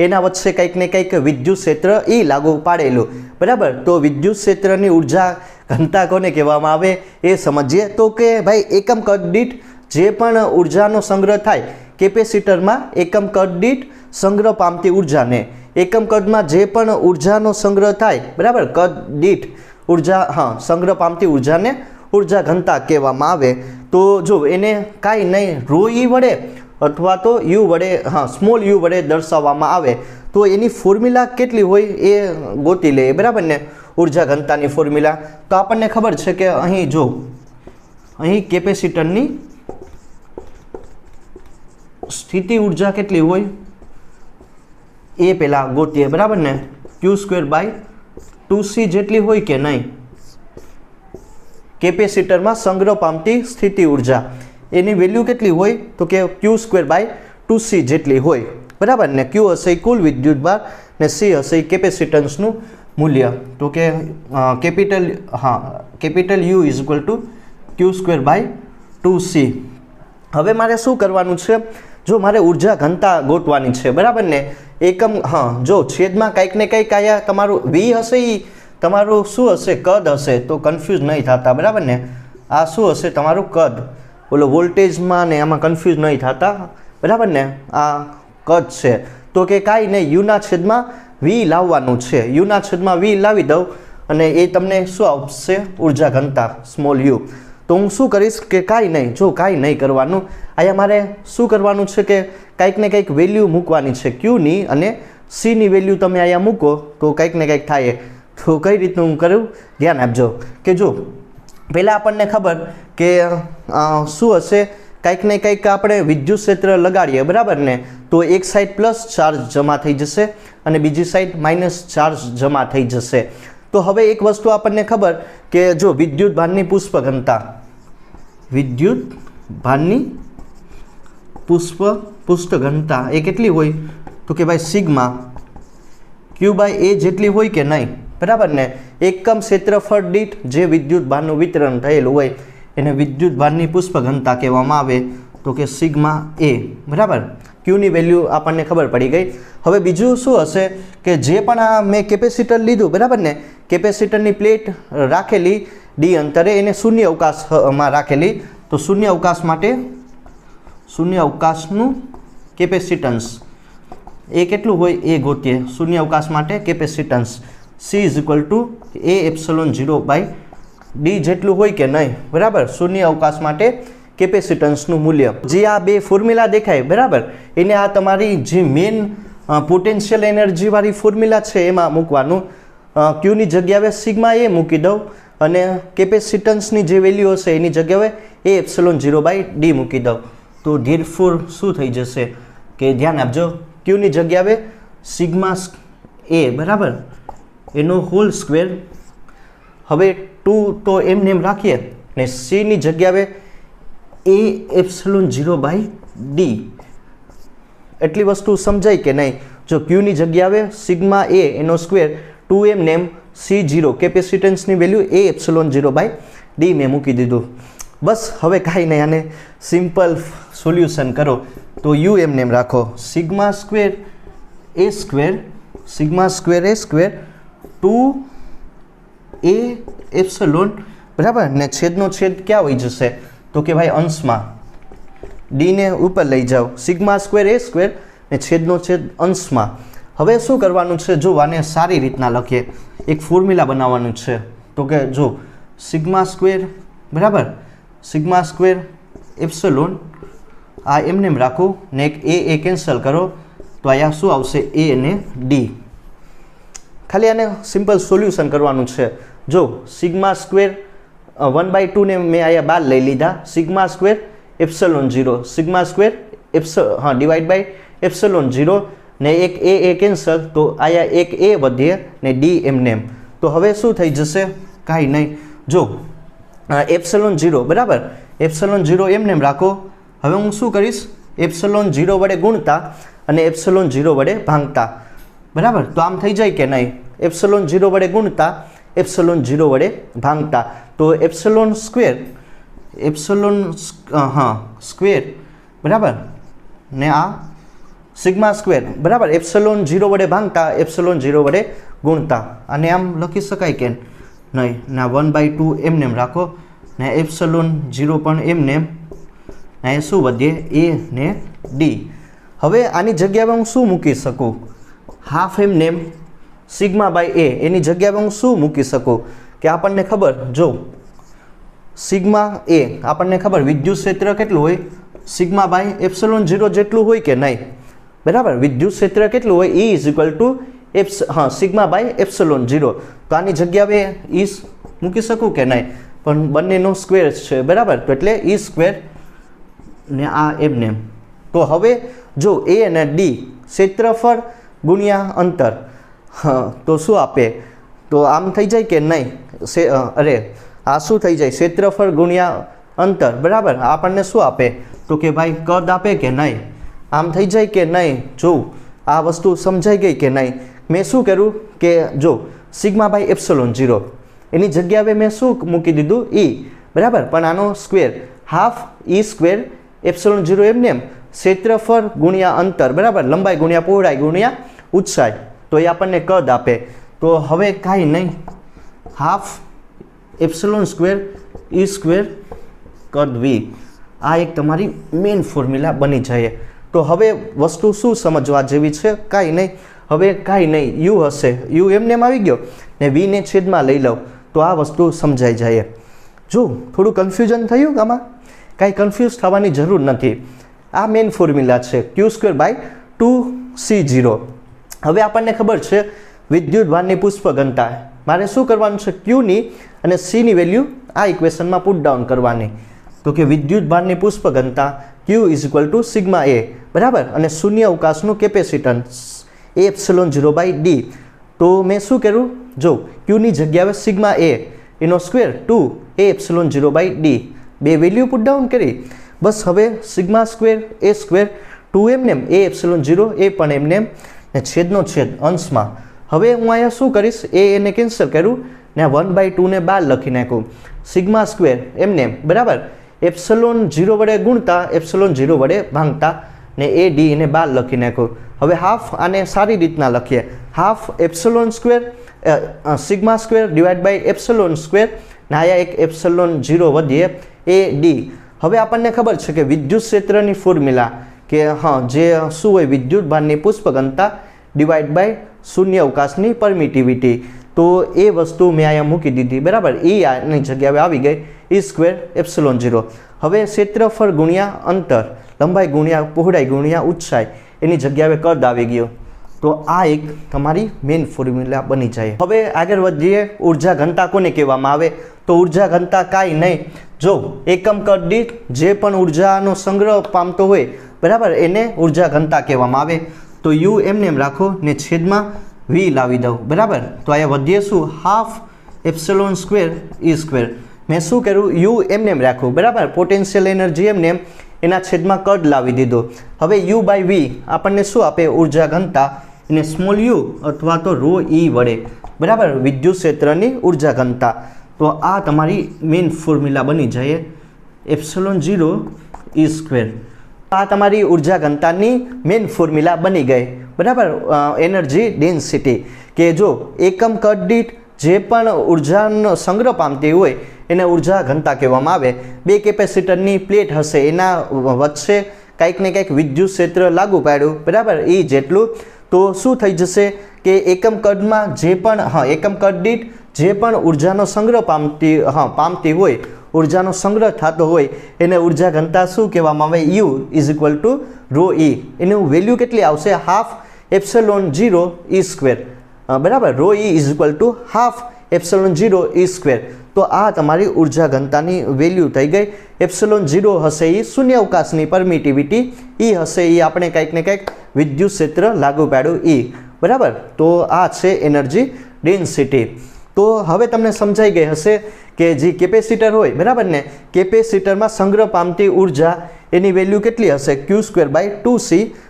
એના વચ્ચે કંઈક ને કંઈક વિદ્યુત ક્ષેત્ર એ લાગુ પાડેલું, બરાબર. તો વિદ્યુત ક્ષેત્રની ઉર્જા ઘનતા કોને કહેવામાં આવે એ સમજીએ. તો કે ભાઈ એકમ કદ દીઠ જે પણ ઉર્જાનો સંગ્રહ થાય કેપેસિટરમાં, એકમ કદ દીઠ સંગ્રહ પામતી ઉર્જાને, એકમ કદમાં જે પણ ઉર્જાનો સંગ્રહ થાય, બરાબર, કદ દીઠ ઉર્જા સંગ્રહ પામતી ઉર્જાને ઉર્જા ઘનતા કહેવામાં આવે. તો જો એને કાંઈ નહીં ρ E વડે અથવા તો યુ વડે સ્મોલ યુ વડે દર્શાવવામાં આવે તો એની ફોર્મ્યુલા કેટલી હોય એ ગોતી લઈએ, બરાબર ને. ઉર્જા ઘનતાની ફોર્મ્યુલા તો આપણને ખબર છે કે અહીં જો અહીં કેપેસિટરની સ્થિતિ ઉર્જા કેટલી હોય એ પહેલાં ગોતીએ, બરાબર ને. Q²/2C જેટલી હોય કે નહીં. કેપેસિટરમાં સંગ્રહ પામતી સ્થિતિ ઉર્જા એની વેલ્યુ કેટલી હોય તો કે Q²/2C જેટલી હોય, બરાબર ને. Q હશે કુલ વિદ્યુતભાર ને C હશે કેપેસિટન્સનું મૂલ્ય. તો કે capital U is equal two Q²/2C. હવે મારે શું કરવાનું છે, જો મારે ઉર્જા ઘનતા ગોતવાની છે, બરાબર ને. એકમ જો છેદમાં કંઈક ને કંઈક આયા તમારું V હશે, એ તમારું શું હશે કદ હશે, તો કન્ફ્યુઝ નહીં થતા, બરાબર ને. આ શું હશે તમારું કદ, ઓલો વોલ્ટેજમાં ને આમાં કન્ફ્યુઝ નહીં થતા, બરાબર ને. આ કદ છે તો કે કાંઈ નહીં યુના છેદમાં V લાવવાનું છે, યુના છેદમાં V લાવી દઉં અને એ તમને શું આપશે ઉર્જા ઘનતા સ્મોલ યુ. તો હું શું કરીશ કે કાંઈ નહીં, જો કાંઈ નહીં કરવાનું, અહીંયા મારે શું કરવાનું છે કે કંઈક ને કંઈક વેલ્યુ મૂકવાની છે Qની અને Cની વેલ્યુ તમે અહીંયા મૂકો તો કંઈક ને કંઈક થાય. તો કઈ રીતનું હું કરું ધ્યાન આપજો કે જો પહેલાં આપણને ખબર કે શું હશે, કંઈક ને કંઈક આપણે વિદ્યુત ક્ષેત્ર લગાડીએ, બરાબર ને. તો એક સાઈડ પ્લસ ચાર્જ જમા થઈ જશે અને બીજી સાઈડ માઇનસ ચાર્જ જમા થઈ જશે. તો હવે એક વસ્તુ આપણને ખબર કે જો વિદ્યુત ભારની પુષ્પ ઘનતા, વિદ્યુત ભારની પુષ્પ ઘનતા એ કેટલી હોય તો કે ભાઈ સિગ્મા Q/A જેટલી હોય કે નહીં, બરાબર ને. એકમ ક્ષેત્રફળ દીઠ જે વિદ્યુત ભારનું વિતરણ થયેલું હોય એને વિદ્યુત ભારની પુષ્પ ઘનતા કહેવામાં આવે. તો કે સિગ્મા A, બરાબર. Qની વેલ્યુ આપણને ખબર પડી ગઈ. હવે બીજું શું હશે કે જે પણ આ મેં કેપેસિટર લીધું, બરાબર ને, કેપેસિટરની પ્લેટ રાખેલી D અંતરે, એને શૂન્ય અવકાશમાં રાખેલી. તો શૂન્ય અવકાશ માટે શૂન્ય અવકાશનું કેપેસિટન્સ એ કેટલું હોય એ ગોતીએ. શૂન્ય અવકાશ માટે capacitance C is equal two A∈0/D જેટલું હોય કે નહીં, બરાબર. શૂન્ય અવકાશ માટે કેપેસિટન્સનું મૂલ્ય જે આ બે ફોર્મ્યુલા દેખાય, બરાબર, એને આ તમારી જે મેઇન પોટેન્શિયલ એનર્જીવાળી ફોર્મ્યુલા છે એમાં મૂકવાનું. Qની જગ્યાએ સિગ્મા A મૂકી દઉં અને કેપેસિટન્સની જે વેલ્યુ હશે એની જગ્યાએ A∈0/D મૂકી દઉં. તો ધેરફોર શું થઈ જશે કે ધ્યાન આપજો, Qની જગ્યાએ સિગ્મા A, બરાબર, એનો હોલ સ્ક્વેર. હવે 2 તો એમને એમ રાખીએ ને Cની જગ્યાએ A∈0/D. એટલી વસ્તુ સમજાય કે નહીં. જો Qની જગ્યાએ સિગ્મા A એનો સ્ક્વેર 2 એમને એમ C0 કેપેસિટન્સની વેલ્યુ A∈0/D મેં મૂકી દીધું. બસ હવે કાંઈ નહીં, આને સિમ્પલ સોલ્યુશન કરો તો U એમને એમ રાખો. Sigma square A square 2A∈, બરાબર ને. છેદનો છેદ ક્યાં હોઈ જશે તો કે ભાઈ અંશમાં, D ને ઉપર લઈ જાઓ. સિગ્મા સ્ક્વેર A સ્ક્વેર ને છેદનો છેદ અંશમાં. હવે શું કરવાનું છે, જો આને સારી રીતના લખીએ, એક ફોર્મ્યુલા બનાવવાનું છે. તો કે જો સિગ્મા સ્ક્વેર, બરાબર, સિગ્મા સ્ક્વેર એપ્સિલોન આ એમને એમ રાખો ને એક એ કેન્સલ કરો તો અહીંયા શું આવશે A અને D. ખાલી આને સિમ્પલ સોલ્યુશન કરવાનું છે. જો સિગ્મા સ્ક્વેર 1/2 ને મેં અહીંયા બાર લઈ લીધા. સિગ્મા સ્ક્વેર ε0, સિગ્મા સ્ક્વેર /ε0 ને એક એ કેન્સલ, તો અહીંયા એક A વધે ને D એમને એમ. તો હવે શું થઈ જશે, કાંઈ નહીં. જો ε0, બરાબર, એપ્સલોન 0 એમને એમ રાખો. હવે હું શું કરીશ, એપ્સલોન 0 વડે ગુણતા અને એપ્સલોન 0 વડે ભાંગતા. બરાબર, તો આમ થઈ જાય કે નહીં, એપ્સલોન 0 વડે ગુણતા એપ્સલોન 0 વડે ભાંગતા. તો એપ્સલોન સ્ક્વેર સ્ક્વેર બરાબર ને આ સિગ્મા સ્ક્વેર બરાબર, એપ્સલોન 0 વડે ભાંગતા એપ્સલોન 0 વડે ગુણતા. અને આમ લખી શકાય કે નહીં, ના 1/2 એમને એમ રાખો ને એપ્સલોન 0 પણ એમને એમ, ને શું વધે એ ને ડી. હવે આની જગ્યાએ હું શું મૂકી શકું, હાફ એમને એમ સિગ્મા બાય એ, એની જગ્યાએ હું શું મૂકી શકું કે આપણને ખબર, જો સિગ્મા એ આપણને ખબર વિદ્યુત ક્ષેત્ર કેટલું હોય, સિગ્મા બાય એપ્સલોન 0 જેટલું હોય કે નહીં. બરાબર, વિદ્યુત ક્ષેત્ર કેટલું હોય, E is equal to sigma by epsilon 0. તો આની જગ્યાએ E મૂકી શકું કે નહીં, પણ બંનેનો સ્ક્વેર છે બરાબર, તો એટલે E સ્ક્વેર ને આ એમને એમ. તો હવે જો એ અને ડી ક્ષેત્રફળ ગુણ્યા અંતર, તો શું આપે, તો આમ થઈ જાય કે નહીં, અરે આ શું થઈ જાય, ક્ષેત્રફળ ગુણ્યા અંતર બરાબર, આપણને શું આપે, તો કે ભાઈ કદ આપે કે નહીં, આમ થઈ જાય કે નહીં. જો આ વસ્તુ સમજાઈ ગઈ કે નહીં. મેં શું કર્યું કે જો સિગ્મા બાય એપ્સલોન 0 એની જગ્યાએ મેં શું મૂકી દીધું, E બરાબર, પણ આનો square half E square epsilon 0 એમને એમ, ક્ષેત્રફળ ગુણ્યા અંતર બરાબર, લંબાઈ ગુણ્યા પહોળાઈ ગુણ્યા ઊંચાઈ, તો એ આપણને કદ આપે. તો હવે કાંઈ નહીં, half epsilon square E square કદ V, આ એક તમારી મેઇન ફોર્મ્યુલા બની જાય. તો હવે વસ્તુ શું સમજવા જેવી છે, કાંઈ નહીં, હવે કાંઈ નહીં, યુ હશે, યુ એમને એમ આવી ગયો ને વીને છેદમાં લઈ લઉં તો આ વસ્તુ સમજાઈ જાય. જો થોડું કન્ફ્યુઝન થયું, આમાં કાંઈ કન્ફ્યુઝ થવાની જરૂર નથી. આ મેઇન ફોર્મ્યુલા છે Q² બાય 2C0. હવે આપણને ખબર છે વિદ્યુત ભારની પુષ્પ ઘનતા, મારે શું કરવાનું છે, Qની અને Cની વેલ્યુ આ ઇક્વેશનમાં પુટ ડાઉન કરવાની. તો કે વિદ્યુત ભારની પુષ્પ ઘનતા Q is equal to sigma એ બરાબર, અને શૂન્ય અવકાશનું કેપેસિટન્સ એ એપ્સલોન 0 બાય ડી. તો મેં શું કર્યું, જો Qની જગ્યાએ સિગ્મા એ એનો સ્ક્વેર 2 એ એપ્સલોન 0 બાય ડી, બે વેલ્યુ પુટ ડાઉન કરી. બસ હવે સિગ્મા સ્ક્વેર એ સ્ક્વેર 2 એમને એ એપ્સલોન 0 એ પણ એમને ને છેદનો છેદ અંશમાં. હવે હું અહીંયા શું કરીશ, એને કેન્સલ કર્યું ને 1/2 ને 12 લખી નાખ્યું. સિગ્મા સ્ક્વેર એમને બરાબર, એપ્સલોન 0 વડે ગુણતા એપ્સલોન 0 વડે ભાંગતા ને એ ડી એને 12 લખી નાખ્યું. હવે હાફ આને સારી રીતના લખીએ, half epsilon square sigma square divide by epsilon square ને આયા એક એપ્સલોન 0 વધીએ એ ડી. હવે આપણને ખબર છે કે વિદ્યુત ક્ષેત્રની ફોર્મ્યુલા કે જે શું હોય, વિદ્યુત ભારની પુષ્પ ઘનતા ડિવાઈડ બાય શૂન્ય અવકાશની પરમિટિવિટી. તો એ વસ્તુ મેં અહીંયા મૂકી દીધી બરાબર, E આની જગ્યાએ આવી ગઈ E સ્ક્વેર એપ્સલોન 0. હવે ક્ષેત્રફળ ગુણ્યા અંતર, લંબાઈ ગુણ્યા પહોળાઈ ગુણ્યા ઊંચાઈ, એની જગ્યાએ કદ આવી ગયો. તો આ એક તમારી મેઇન ફોર્મ્યુલા બની જાય. હવે આગળ વધીએ, ઉર્જા ઘનતા કોને કહેવામાં આવે, તો ઉર્જા ઘનતા કાંઈ નહીં, જો એકમ કદ દીઠ જે પણ ઉર્જાનો સંગ્રહ પામતો હોય બરાબર, એને ઉર્જા ઘનતા કહેવામાં આવે. તો યુ એમને એમ રાખો ને છેદમાં V લાવી દઉં બરાબર. તો અહીંયા વધીએ શું, half epsilon square E square. મેં શું કર્યું, યુ એમને એમ રાખું બરાબર, પોટેન્શિયલ એનર્જી એમને એમ, એના છેદમાં કદ લાવી દીધો. હવે U બાય V આપણને શું આપે, ઉર્જા ઘનતા, એને સ્મોલ યુ અથવા તો ρ E વડે બરાબર, વિદ્યુત ક્ષેત્રની ઉર્જા ઘનતા. તો આ તમારી મેઇન ફોર્મ્યુલા બની જાય એપ્સલોન 0 E સ્ક્વેર. આ તમારી ઉર્જા ઘનતાની મેઇન ફોર્મ્યુલા બની ગઈ બરાબર. એનર્જી ડેન્સિટી, કે જો એકમ કદ દીઠ જે પણ ઉર્જાનો સંગ્રહ પામતી હોય એને ઉર્જા ઘનતા કહેવામાં આવે. બે કેપેસિટરની પ્લેટ હશે, એના વચ્ચે કંઈક ને કંઈક વિદ્યુત ક્ષેત્ર લાગુ પાડ્યું બરાબર, એ જેટલું. તો શું થઈ જશે કે એકમ કદમાં જે પણ એકમ કદ દીઠ જે પણ ઉર્જાનો સંગ્રહ પામતી હોય, ઉર્જાનો સંગ્રહ થતો હોય એને ઉર્જા ઘનતા શું કહેવામાં આવે, U is equal to ρ E. એનું વેલ્યુ કેટલી આવશે, હાફ એપ્સલોન 0 E સ્ક્વેર બરાબર, ρ E is equal two half epsilon 0 E square. તો આ તમારી ઉર્જા ઘનતાની વેલ્યુ થઈ ગઈ. એપ્સલોન 0 હશે એ શૂન્ય અવકાશની પરમિટિવિટી, E હશે એ આપણે કંઈક ને કંઈક વિદ્યુત ક્ષેત્ર લાગુ પાડ્યું E બરાબર. તો આ છે એનર્જી ડેન્સિટી. તો હવે તમને સમજાઈ ગઈ હશે કે જે કેપેસિટર હોય બરાબર ને, કેપેસિટરમાં સંગ્રહ પામતી ઉર્જા એની વેલ્યુ કેટલી હશે Q²/2C,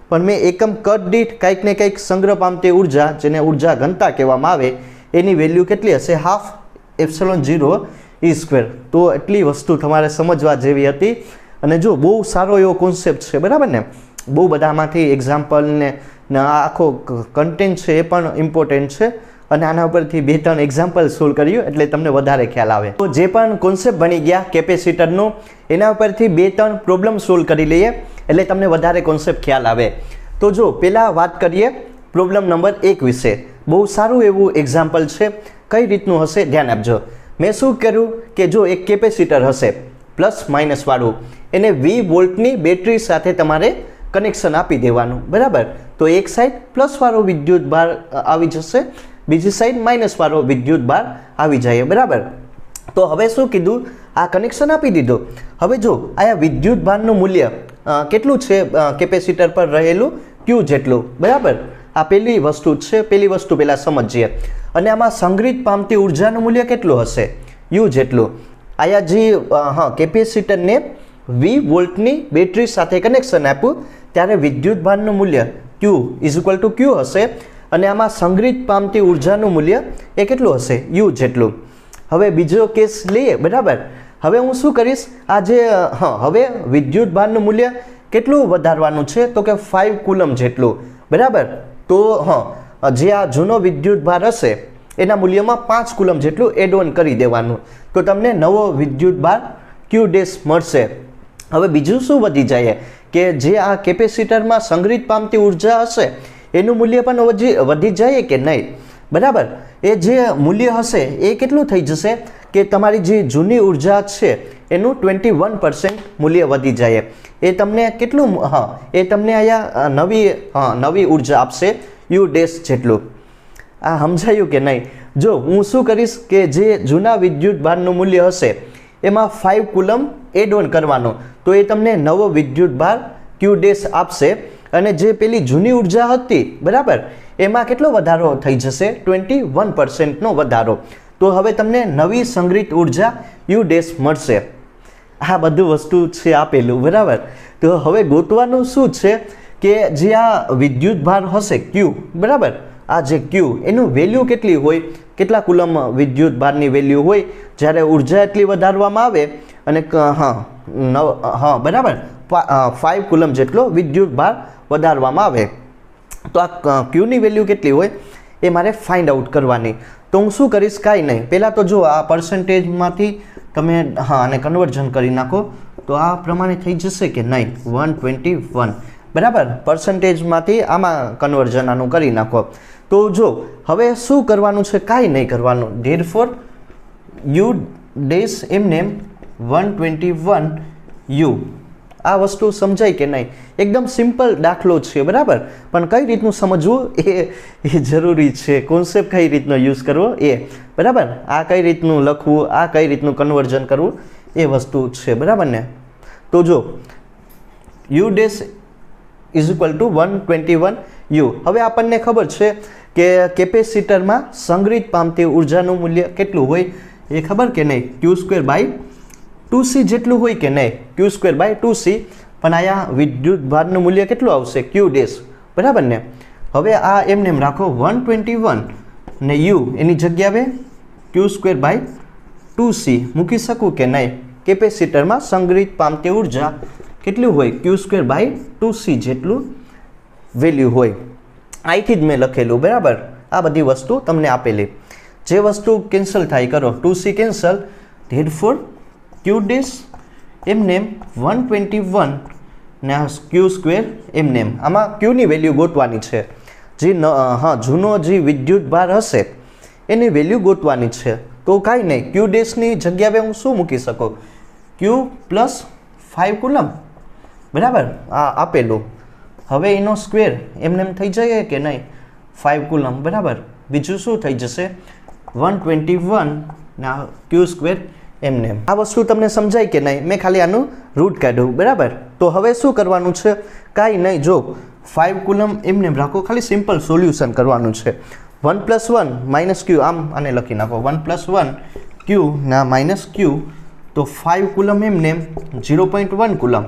પણ મેં એકમ કદ દીઠ કંઈક ને કંઈક સંગ્રહ પામતી ઉર્જા જેને ઉર્જા ઘનતા કહેવામાં આવે એની વેલ્યુ કેટલી હશે 12ε0 E². તો એટલી વસ્તુ તમારે સમજવા જેવી હતી અને જો બહુ સારો એવો કોન્સેપ્ટ છે બરાબર ને, બહુ બધામાંથી એક્ઝામ્પલ ને આખો કન્ટેન્ટ છે એ પણ ઇમ્પોર્ટન્ટ છે અને આના ઉપરથી 2-3 એક્ઝામ્પલ સોલ્વ કર્યું એટલે તમને વધારે ખ્યાલ આવે. તો જે પણ કોન્સેપ્ટ ભણી ગયા કેપેસિટરનો એના ઉપરથી 2-3 પ્રોબ્લેમ સોલ્વ કરી લઈએ એટલે તમને વધારે કોન્સેપ્ટ ખ્યાલ આવે. તો જો પહેલાં વાત કરીએ પ્રોબ્લેમ નંબર 1 વિશે. બહુ સારું એવું એક્ઝામ્પલ છે. કઈ રીતનું હશે ધ્યાન આપજો. મેં શું કર્યું કે જો એક કેપેસિટર હશે પ્લસ માઇનસ વાળું, એને 20 વોલ્ટની બેટરી સાથે તમારે કનેક્શન આપી દેવાનું બરાબર. તો એક સાઈડ પ્લસ વાળો વિદ્યુત ભાર આવી જશે, બીજી સાઈડ માઇનસ વાળો વિદ્યુત ભાર આવી જાય બરાબર. તો હવે શું કીધું, આ કનેક્શન આપી દીધું. હવે જો આ વિદ્યુત ભારનું મૂલ્ય કેટલું છે કેપેસિટર પર રહેલું Q જેટલું બરાબર. આ પહેલી વસ્તુ છે, પહેલી વસ્તુ પહેલાં સમજીએ. અને આમાં સંગ્રહિત પામતી ઉર્જાનું મૂલ્ય કેટલું હશે U જેટલું. આયા જે કેપેસિટરને 20 વોલ્ટની બેટરી સાથે કનેક્શન આપ્યું ત્યારે વિદ્યુત ભારનું મૂલ્ય Q હશે અને આમાં સંગ્રહિત પામતી ઉર્જાનું મૂલ્ય એ કેટલું હશે U જેટલું. હવે બીજો કેસ લઈએ બરાબર. હવે હું શું કરીશ, આ જે હવે વિદ્યુત ભારનું મૂલ્ય કેટલું વધારવાનું છે તો કે 5 કુલમ જેટલું બરાબર. તો જે આ જૂનો વિદ્યુત ભાર હશે એના મૂલ્યમાં 5 કુલમ જેટલું એડ ઓન કરી દેવાનું તો તમને નવો વિદ્યુત ભાર Q' મળશે. હવે બીજું શું વધી જાય કે જે આ કેપેસિટરમાં સંગ્રહિત પામતી ઉર્જા હશે એનું મૂલ્ય પણ વધી જાય કે નહીં બરાબર. એ જે મૂલ્ય હશે એ કેટલું થઈ જશે કે તમારી જે જૂની ઉર્જા છે એનું 21% મૂલ્ય વધી જાય. એ તમને કેટલું એ તમને અહીંયા નવી ઉર્જા આપશે U' જેટલું. આ સમજાયું કે નહીં? જો હું શું કરીશ કે જે જૂના વિદ્યુત ભારનું મૂલ્ય હશે એમાં 5 કુલમ એડ ઓન કરવાનો તો એ તમને નવો વિદ્યુત ભાર Q' આપશે. અને જે પેલી જૂની ઉર્જા હતી બરાબર એમાં કેટલો વધારો થઈ જશે 21%નો વધારો. તો હવે તમને નવી સંગ્રહિત ઉર્જા U' મળશે. આ બધું વસ્તુ છે આપેલું બરાબર. તો હવે ગોતવાનું શું છે કે જે આ વિદ્યુત ભાર હશે Q બરાબર, આ જે Q એનું વેલ્યુ કેટલી હોય, કેટલા કુલમ વિદ્યુત ભારની વેલ્યુ હોય જ્યારે ઉર્જા એટલી વધારવામાં આવે અને બરાબર 5 કુલમ જેટલો વિદ્યુત ભાર વધારવામાં આવે તો આ Qની વેલ્યુ કેટલી હોય એ મારે ફાઇન્ડ આઉટ કરવાની. તો હું શું કરીશ, કાંઈ નહીં, પહેલાં તો જો આ પર્સન્ટેજમાંથી તમે આને કન્વર્ઝન કરી નાખો તો આ પ્રમાણે થઈ જશે કે નહીં 121 બરાબર. પર્સન્ટેજમાંથી આમાં કન્વર્ઝન આનું કરી નાખો. તો જો હવે શું કરવાનું છે, કાંઈ નહીં કરવાનું. ધેરફોર U' એમને 121 U. આ વસ્તુ સમજાય કે નહીં? એકદમ સિમ્પલ દાખલો છે બરાબર, પણ કઈ રીતનું સમજવું એ જરૂરી છે. કોન્સેપ્ટ કઈ રીતનો યુઝ કરવો એ બરાબર. આ કઈ રીતનું લખવું, આ કઈ રીતનું કન્વર્ઝન કરવું એ વસ્તુ છે બરાબર ને. તો જો U' is equal two 121 U. હવે આપણને ખબર છે કે કેપેસિટરમાં સંગ્રહિત પામતી ઉર્જાનું મૂલ્ય કેટલું હોય એ ખબર કે નહીં, Q²/2C જેટલું હોય કે નહીં, Q²/2C. પણ આયા વિદ્યુત ભારનું મૂલ્ય કેટલું આવશે Q' બરાબર ને. હવે આ એમને એમ રાખો 121 ને U એની જગ્યાએ Q²/2C મૂકી શકું કે નહીં. કેપેસિટરમાં સંગ્રહિત પામતી ઉર્જા કેટલું હોય Q²/2C જેટલું વેલ્યુ હોય. અહીંથી જ મેં લખેલું બરાબર. આ બધી વસ્તુ તમને આપેલી. જે વસ્તુ કેન્સલ થાય કરો, 2C કેન્સલ, ધેરફોર Q' એમને 121 ને Q² એમને આમાં Qની વેલ્યુ ગોતવાની છે. જે જૂનો જે વિદ્યુત ભાર હશે એની વેલ્યુ ગોતવાની છે. તો કાંઈ નહીં, Q' જગ્યાએ હું શું મૂકી શકું, Q + 5 કુલમ બરાબર આ આપેલું. હવે એનો સ્ક્વેર એમને થઈ જાય કે નહીં 5 કુલમ બરાબર. બીજું શું થઈ જશે 121 ના Q² એમને. આ વસ્તુ તમને સમજાય કે નહીં? મેં ખાલી આનું રૂટ કાઢ્યું બરાબર. તો હવે શું કરવાનું છે, કાંઈ નહીં, જો 5 કુલમ એમને રાખો, ખાલી સિમ્પલ સોલ્યુશન કરવાનું છે. 1 + 1 માઇનસ ક્યુ, આમ આને લખી નાખો 1 + 1 ક્યુ ના માઇનસ ક્યુ, તો 5 કુલમ એમને 0.1 કુલમ.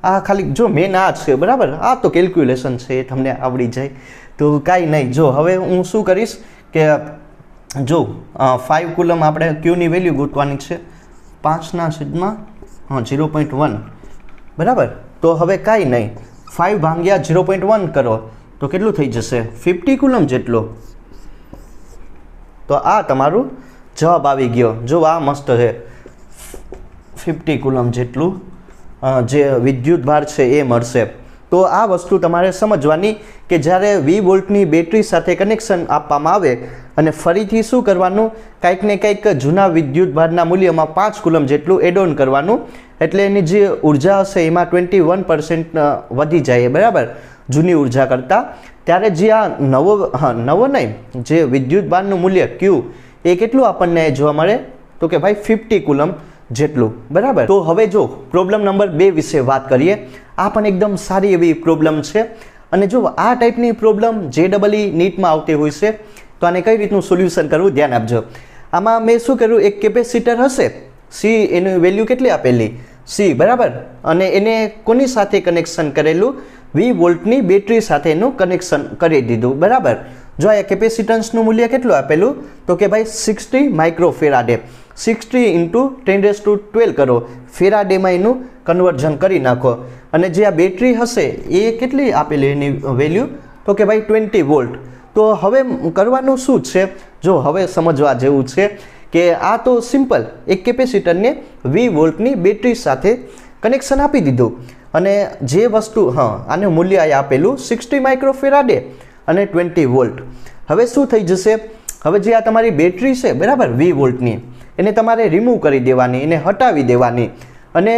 આ ખાલી જો મેન આ છે બરાબર, આ તો કેલ્ક્યુલેશન છે, એ તમને આવડી જાય તો કાંઈ નહીં. જો હવે હું શું કરીશ કે જો 5 કુલમ આપણે ક્યુની વેલ્યુ ગોતવાની છે, 5/0.1 બરાબર. તો હવે કાંઈ નહીં, 5 ભાગ્યા 0.1 કરો તો કેટલું થઈ જશે 50 કુલમ જેટલો. તો આ તમારું જવાબ આવી ગયો. જો આ મસ્ત છે, 50 કુલમ જેટલું જે વિદ્યુત ભાર છે એ મળશે. તો આ વસ્તુ તમારે સમજવાની કે જ્યારે 20 વોલ્ટની બેટરી સાથે કનેક્શન આપવામાં આવે અને ફરીથી શું કરવાનું, કંઈક ને કંઈક જૂના વિદ્યુત ભારના મૂલ્યમાં 5 કુલમ જેટલું એડ ઓન કરવાનું, એટલે એની જે ઉર્જા હશે એમાં 21% વધી જાય બરાબર જૂની ઉર્જા કરતાં. ત્યારે જે આ નવો નહીં, જે વિદ્યુત ભારનું મૂલ્ય ક્યુ એ કેટલું આપણને જોવા મળે, તો કે ભાઈ 50 કુલમ જેટલું બરાબર. તો હવે જો પ્રોબ્લેમ નંબર 2 વિશે વાત કરીએ. આ પણ એકદમ સારી એવી પ્રોબ્લેમ છે. અને જો આ ટાઈપની પ્રોબ્લેમ JEE નીટમાં આવતી હોય છે, તો આને કઈ રીતનું સોલ્યુશન કરવું ધ્યાન આપજો. આમાં મેં શું કર્યું, એક કેપેસિટર હશે C, એની વેલ્યુ કેટલી આપેલી C બરાબર, અને એને કોની સાથે કનેક્શન કરેલું, 20 વોલ્ટની બેટરી સાથે એનું કનેક્શન કરી દીધું બરાબર. જો આ કેપેસિટન્સનું મૂલ્ય કેટલું આપેલું, તો કે ભાઈ 60 માઇક્રોફેરાડે. 60 × 10⁻12 કરો, ફેરાડેમાં એનું કન્વર્ઝન કરી નાખો. અને જે આ બેટરી હશે એ કેટલી આપેલી એની વેલ્યુ, તો કે ભાઈ 20 વોલ્ટ. તો હવે કરવાનું શું છે, જો હવે સમજવા જેવું છે કે આ તો સિમ્પલ એક કેપેસિટરને 20 વોલ્ટની બેટરી સાથે કનેક્શન આપી દીધું, અને જે વસ્તુ આનું મૂલ્ય આ આપેલું 60 માઇક્રોફેરાડે અને 20 વોલ્ટ. હવે શું થઈ જશે, હવે જે આ તમારી બેટરી છે બરાબર 20 વોલ્ટની, એને તમારે રિમૂવ કરી દેવાની, એને હટાવી દેવાની, અને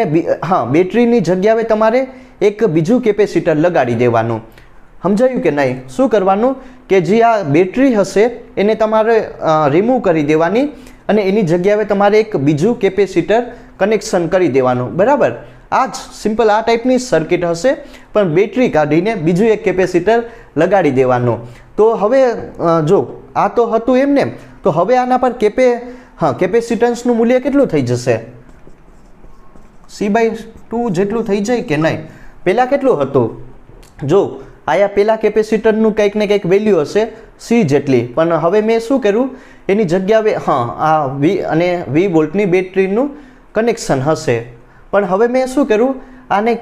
બેટરીની જગ્યાએ તમારે એક બીજું કેપેસિટર લગાડી દેવાનું. સમજાયું કે નહીં? શું કરવાનું કે જે આ બેટરી હશે એને તમારે રિમૂવ કરી દેવાની, અને એની જગ્યાએ તમારે એક બીજું કેપેસિટર કનેક્શન કરી દેવાનું બરાબર. આ જ સિમ્પલ આ ટાઈપની સર્કિટ હશે, પણ બેટરી કાઢીને બીજું એક કેપેસિટર લગાડી દેવાનું. તો હવે જો આ તો હતું એમને, તો હવે આના પર કેપેસિટન્સનું મૂલ્ય કેટલું થઈ જશે, C/2 જેટલું થઈ જાય કે નહીં? પહેલાં કેટલું હતું, જો આયા પહેલાં કેપેસિટરનું કંઈક ને કંઈક વેલ્યુ હશે C જેટલી, પણ હવે મેં શું કર્યું, એની જગ્યાએ આ 20 વોલ્ટની બેટરીનું કનેક્શન હશે, પણ હવે મેં શું કર્યું, આને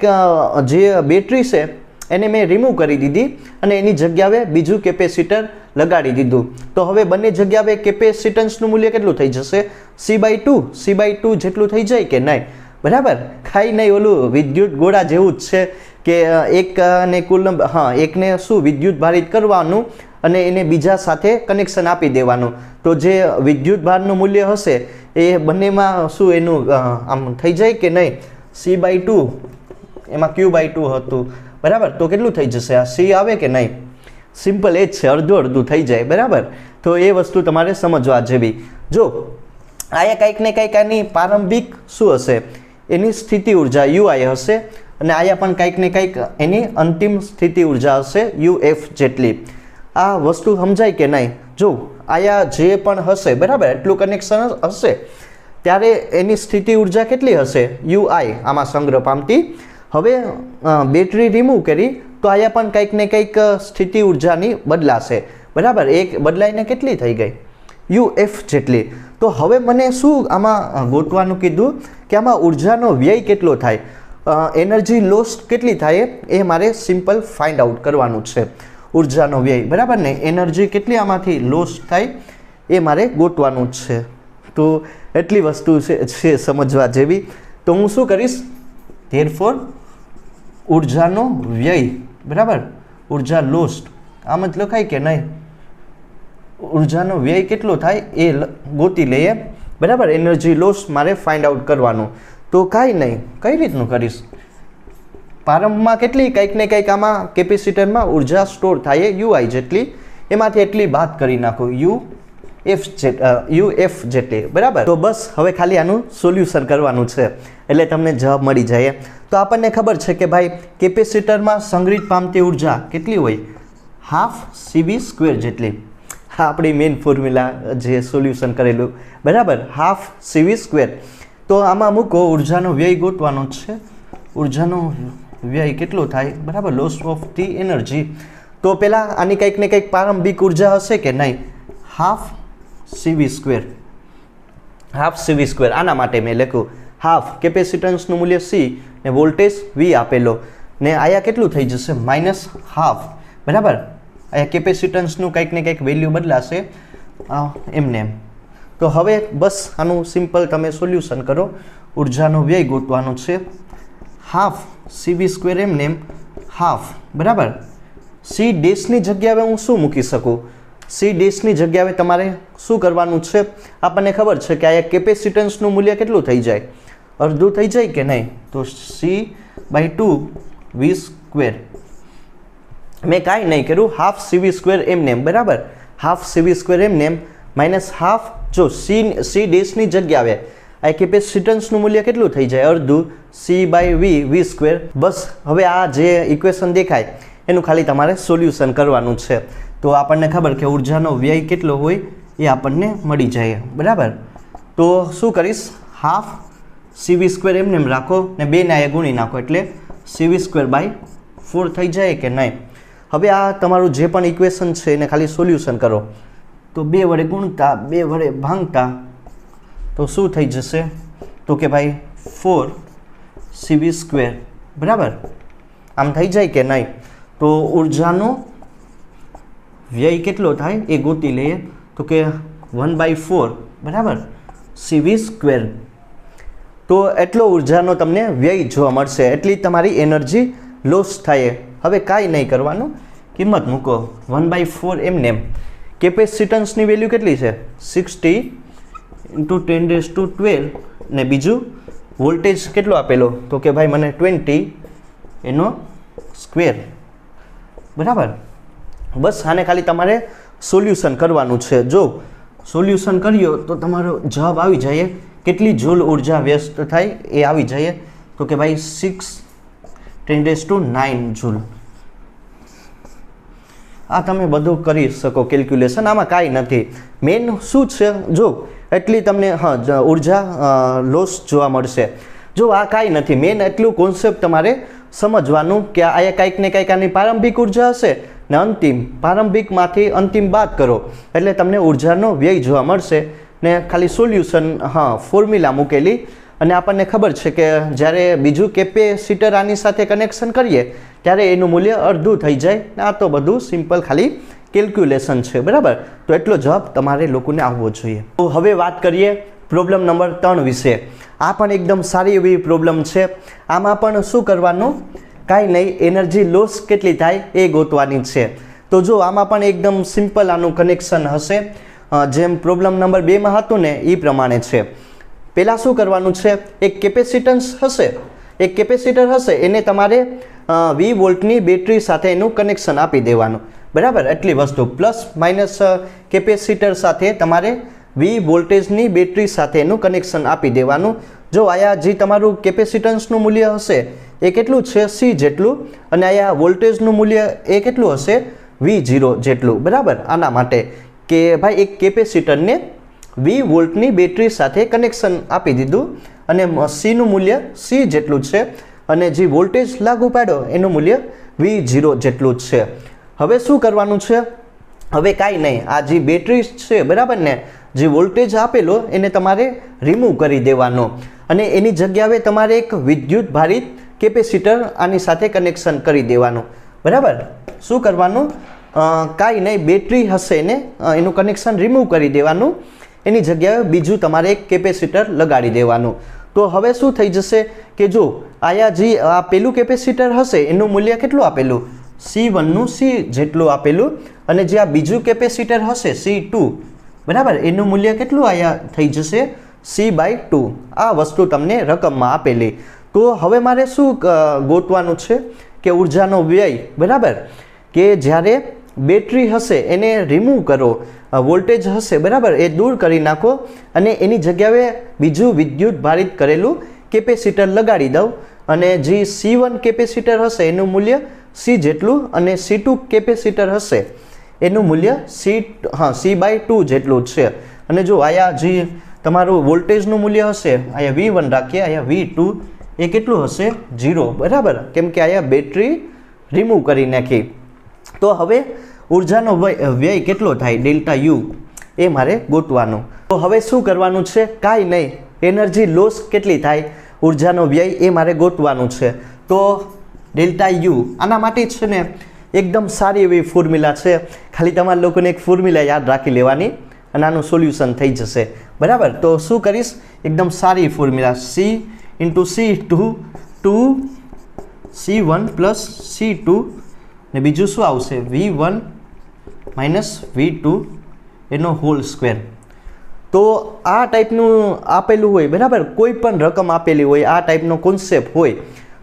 જે બેટરી છે એને મેં રિમૂવ કરી દીધી અને એની જગ્યાએ બીજું કેપેસિટર લગાડી દીધું. તો હવે બંને જગ્યાએ કેપેસિટન્સનું મૂલ્ય કેટલું થઈ જશે, C/2 જેટલું થઈ જાય કે નહીં? બરાબર. કાંઈ નહીં, ઓલું વિદ્યુત ગોળા જેવું જ છે કે એકને કુલમ એકને શું વિદ્યુત ભારિત કરવાનું અને એને બીજા સાથે કનેક્શન આપી દેવાનું. તો જે વિદ્યુત ભારનું મૂલ્ય હશે એ બંનેમાં શું એનું આમ થઈ જાય કે નહીં, C/2 એમાં Q/2 હતું બરાબર. તો કેટલું થઈ જશે, આ C આવે કે નહીં? સિમ્પલ એ જ છે, અડધું થઈ જાય બરાબર. તો એ વસ્તુ તમારે સમજવા જેવી. જો આયા કંઈક ને કંઈક આની પ્રારંભિક શું હશે, એની સ્થિતિ ઉર્જા UI હશે, અને આયા પણ કંઈક ને કંઈક એની અંતિમ સ્થિતિ ઉર્જા હશે UF જેટલી. આ વસ્તુ સમજાય કે નહીં? જો આયા જે પણ હશે બરાબર, એટલું કનેક્શન હશે ત્યારે એની સ્થિતિ ઉર્જા કેટલી હશે, UI આમાં સંગ્રહ પામતી. હવે બેટરી રિમૂવ કરી તો આયા પણ કંઈક ને કંઈક સ્થિતિ ઉર્જાની બદલાશે બરાબર. એક બદલાઈને કેટલી થઈ ગઈ, UF જેટલી. તો હવે મને શું આમાં ગોતવાનું કીધું કે આમાં ઉર્જાનો વ્યય કેટલો થાય, એનર્જી લોસ કેટલી થાય, એ મારે સિમ્પલ ફાઇન્ડ આઉટ કરવાનું છે. ઉર્જાનો વ્યય બરાબર ને, એનર્જી કેટલી આમાંથી લોસ થાય એ મારે ગોતવાનું છે. તો એટલી વસ્તુ છે સમજવા જેવી. તો હું શું કરીશ, ધેરફોર ઉર્જાનો વ્યય બરાબર, ઉર્જા લોસ આમ જ લખાય કે નહીં, ઉર્જાનો વ્યય કેટલો થાય એ ગોતી લઈએ બરાબર. એનર્જી લોસ મારે ફાઇન્ડ આઉટ કરવાનું. તો કાંઈ નહીં, કઈ રીતનું કરીશ, પ્રારંભમાં કેટલી કંઈક ને કંઈક આમાં કેપેસિટરમાં ઉર્જા સ્ટોર થાય UI જેટલી, એમાંથી એટલી બાદ કરી નાખો UF જેટલી બરાબર. તો બસ હવે ખાલી આનું સોલ્યુશન કરવાનું છે એટલે તમને જવાબ મળી જાય. તો આપણને ખબર છે કે ભાઈ કેપેસિટરમાં સંગ્રહિત પામતી ઉર્જા કેટલી હોય, ½ CV² જેટલી. આપણી મેઇન ફોર્મ્યુલા જે સોલ્યુશન કરેલું બરાબર, હાફ CV સ્ક્વેર. તો આમાં મૂકો ઉર્જાનો વ્યય ગોતવાનો છે. ઉર્જાનો વ્યય કેટલો થાય બરાબર, લોસ ઓફ ધી એનર્જી. તો પહેલાં આની કંઈક ને કંઈક પ્રારંભિક ઉર્જા હશે કે નહીં, half CV square. Half CV square આના માટે મેં લખ્યું હાફ કેપેસિટન્સનું મૂલ્ય C ને વોલ્ટેજ V આપેલો ને આયા કેટલું થઈ જશે માઇનસ હાફ બરાબર. અહીંયા કેપેસિટન્સનું કંઈક ને કંઈક વેલ્યુ બદલાશે એમને એમ. તો હવે બસ આનું સિમ્પલ તમે સોલ્યુશન કરો. ઉર્જાનો વ્યય ગોતવાનો છે, હાફ CV સ્ક્વેર એમને એમ હાફ બરાબર. C ડેશની જગ્યાએ હું શું મૂકી શકું, C ડેશની જગ્યાએ તમારે શું કરવાનું છે, આપણને ખબર છે કે આ કેપેસિટન્સનું મૂલ્ય કેટલું થઈ જાય, અડધું થઈ જાય કે નહીં. તો C/2 V સ્ક્વેર. મેં કાંઈ નહીં કર્યું, હાફ CV સ્ક્વેર એમને એમ બરાબર, હાફ CV સ્ક્વેર એમને એમ માઇનસ હાફ. જો C ડેશની જગ્યાએ આ કેપેસિટન્સનું મૂલ્ય કેટલું થઈ જાય, અડધું, C/V સ્ક્વેર. બસ હવે આ જે ઇક્વેશન દેખાય એનું ખાલી તમારે સોલ્યુશન કરવાનું છે. તો આપણને ખબર કે ઉર્જાનો વ્યય કેટલો હોય એ આપણને મળી જાય બરાબર. તો શું કરીશ, હાફ CV સ્ક્વેર એમને એમ રાખો ને 2 ને આયા ગુણી નાખો એટલે CV સ્ક્વેર/4 થઈ જાય કે નહીં. હવે આ તમારું જે પણ ઇક્વેશન છે એને ખાલી સોલ્યુશન કરો. તો 2 વડે ગુણતા 2 વડે ભાંગતા તો શું થઈ જશે, તો કે ભાઈ 4 CV સ્ક્વેર બરાબર. આમ થઈ જાય કે નહીં. તો ઉર્જાનો વ્યય કેટલો થાય એ ગોતી લઈએ. તો કે 1/4 બરાબર CV સ્ક્વેર. તો એટલો ઉર્જાનો તમને વ્યય જોવા મળશે, એટલી તમારી એનર્જી લોસ થાય. હવે કાંઈ નહીં કરવાનું, કિંમત મૂકો 1/4 એમને એમ. કેપેસિટન્સની વેલ્યુ કેટલી છે 60 × 10⁻12 ને બીજું વોલ્ટેજ કેટલો આપેલો, તો કે ભાઈ મને 20 એનો સ્ક્વેર બરાબર. બસ આને ખાલી તમારે સોલ્યુશન કરવાનું છે. જો સોલ્યુશન કર્યો તો તમારો જવાબ આવી જાય, કેટલી જૂલ ઉર્જા વ્યસ્ત થાય એ આવી જાય. તો કે ભાઈ 6 × 10⁹ જૂલ. આ તમે બધું કરી શકો કેલ્ક્યુલેશન, આમાં કાંઈ નથી. મેઇન શું છે જો એટલી તમને ઉર્જા લોસ જોવા મળશે. જો આ કાંઈ નથી, મેઇન એટલું કોન્સેપ્ટ તમારે સમજવાનું કે આ કાંઈક ને કાંઈક આની પ્રારંભિક ઉર્જા હશે ને અંતિમ, પ્રારંભિકમાંથી અંતિમ બાદ કરો એટલે તમને ઉર્જાનો વ્યય જોવા મળશે. ને ખાલી સોલ્યુશન ફોર્મ્યુલા મૂકેલી અને આપણને ખબર છે કે જ્યારે બીજું કેપેસિટર આની સાથે કનેક્શન કરીએ ત્યારે એનું મૂલ્ય અડધું થઈ જાય. આ તો બધું સિમ્પલ ખાલી કેલ્ક્યુલેશન છે બરાબર. તો એટલો જવાબ તમારે લોકોને આવવો જોઈએ. તો હવે વાત કરીએ પ્રોબ્લેમ નંબર 3 વિશે. આ પણ એકદમ સારી એવી પ્રોબ્લેમ છે. આમાં પણ શું કરવાનું, કાંઈ નહીં, એનર્જી લોસ કેટલી થાય એ ગોતવાની છે. તો જો આમાં પણ એકદમ સિમ્પલ આનું કનેક્શન હશે, જેમ પ્રોબ્લેમ નંબર 2માં હતું ને એ પ્રમાણે છે. પહેલાં શું કરવાનું છે, એક કેપેસિટન્સ હશે, એક કેપેસિટર હશે એને તમારે 20 વોલ્ટની બેટરી સાથે એનું કનેક્શન આપી દેવાનું બરાબર. એટલી વસ્તુ પ્લસ માઇનસ કેપેસિટર સાથે તમારે 20 વોલ્ટેજની બેટરી સાથે એનું કનેક્શન આપી દેવાનું. જો આયા જે તમારું કેપેસિટન્સનું મૂલ્ય હશે એ કેટલું છે C જેટલું, અને આયા વોલ્ટેજનું મૂલ્ય એ કેટલું હશે V0 જેટલું બરાબર. આના માટે કે ભાઈ એક કેપેસિટરને 20 વોલ્ટની બેટરી સાથે કનેક્શન આપી દીધું અને Cનું મૂલ્ય C જેટલું છે અને જે વોલ્ટેજ લાગુ પાડ્યો એનું મૂલ્ય V0 જેટલું જ છે. હવે શું કરવાનું છે, હવે કાંઈ નહીં, આ જે બેટરી છે બરાબર ને, જે વોલ્ટેજ આપેલો એને તમારે રિમૂવ કરી દેવાનો અને એની જગ્યાએ તમારે એક વિદ્યુત ભારિત કેપેસિટર આની સાથે કનેક્શન કરી દેવાનું બરાબર. શું કરવાનું, કાંઈ નહીં, બેટરી હશે ને એનું કનેક્શન રિમૂવ કરી દેવાનું, એની જગ્યાએ બીજું તમારે એક કેપેસિટર લગાડી દેવાનું. તો હવે શું થઈ જશે કે જો આયા જે આ પેલું કેપેસિટર હશે એનું મૂલ્ય કેટલું આપેલું, C1નું C જેટલું આપેલું, અને જે આ બીજું કેપેસિટર હશે C2 બરાબર એનું મૂલ્ય કેટલું આયા થઈ જશે C/2. આ વસ્તુ તમને રકમમાં આપેલી. તો હવે મારે શું ગોતવાનું છે કે ઉર્જાનો વ્યય બરાબર, કે જ્યારે બેટરી હશે એને રિમૂવ કરો, વોલ્ટેજ હશે બરાબર એ દૂર કરી નાખો અને એની જગ્યાએ બીજું વિદ્યુત ભારિત કરેલું કેપેસિટર લગાડી દઉં અને જે C1 કેપેસિટર હશે એનું મૂલ્ય C જેટલું અને C2 કેપેસિટર હશે એનું મૂલ્ય C/2 જેટલું જ છે. અને જો આયા જે તમારું વોલ્ટેજનું મૂલ્ય હશે, અહીંયા V1 રાખીએ, અહીંયા V2 એ કેટલું હશે 0, બરાબર, કેમ કે અહીંયા બેટરી રિમૂવ કરી નાખી. તો હવે ઉર્જાનો વ્યય કેટલો થાય ડેલ્ટા યુ એ મારે ગોતવાનું. તો હવે શું કરવાનું છે? કાંઈ નહીં, એનર્જી લોસ કેટલી થાય, ઉર્જાનો વ્યય એ મારે ગોતવાનું છે. તો ડેલ્ટા યુ આના માટે જ છે ને એકદમ સારી એવી ફોર્મ્યુલા છે. ખાલી તમારા લોકોને એક ફોર્મ્યુલા યાદ રાખી લેવાની અને આનું સોલ્યુશન થઈ જશે, બરાબર. તો શું કરીશ? એકદમ સારી formula, C × C2 2C1 + C2 ને બીજું શું આવશે? V1 - V2 એનો હોલ સ્ક્વેર. તો આ ટાઈપનું આપેલું હોય, બરાબર, કોઈ પણ રકમ આપેલી હોય, આ ટાઈપનો કોન્સેપ્ટ હોય,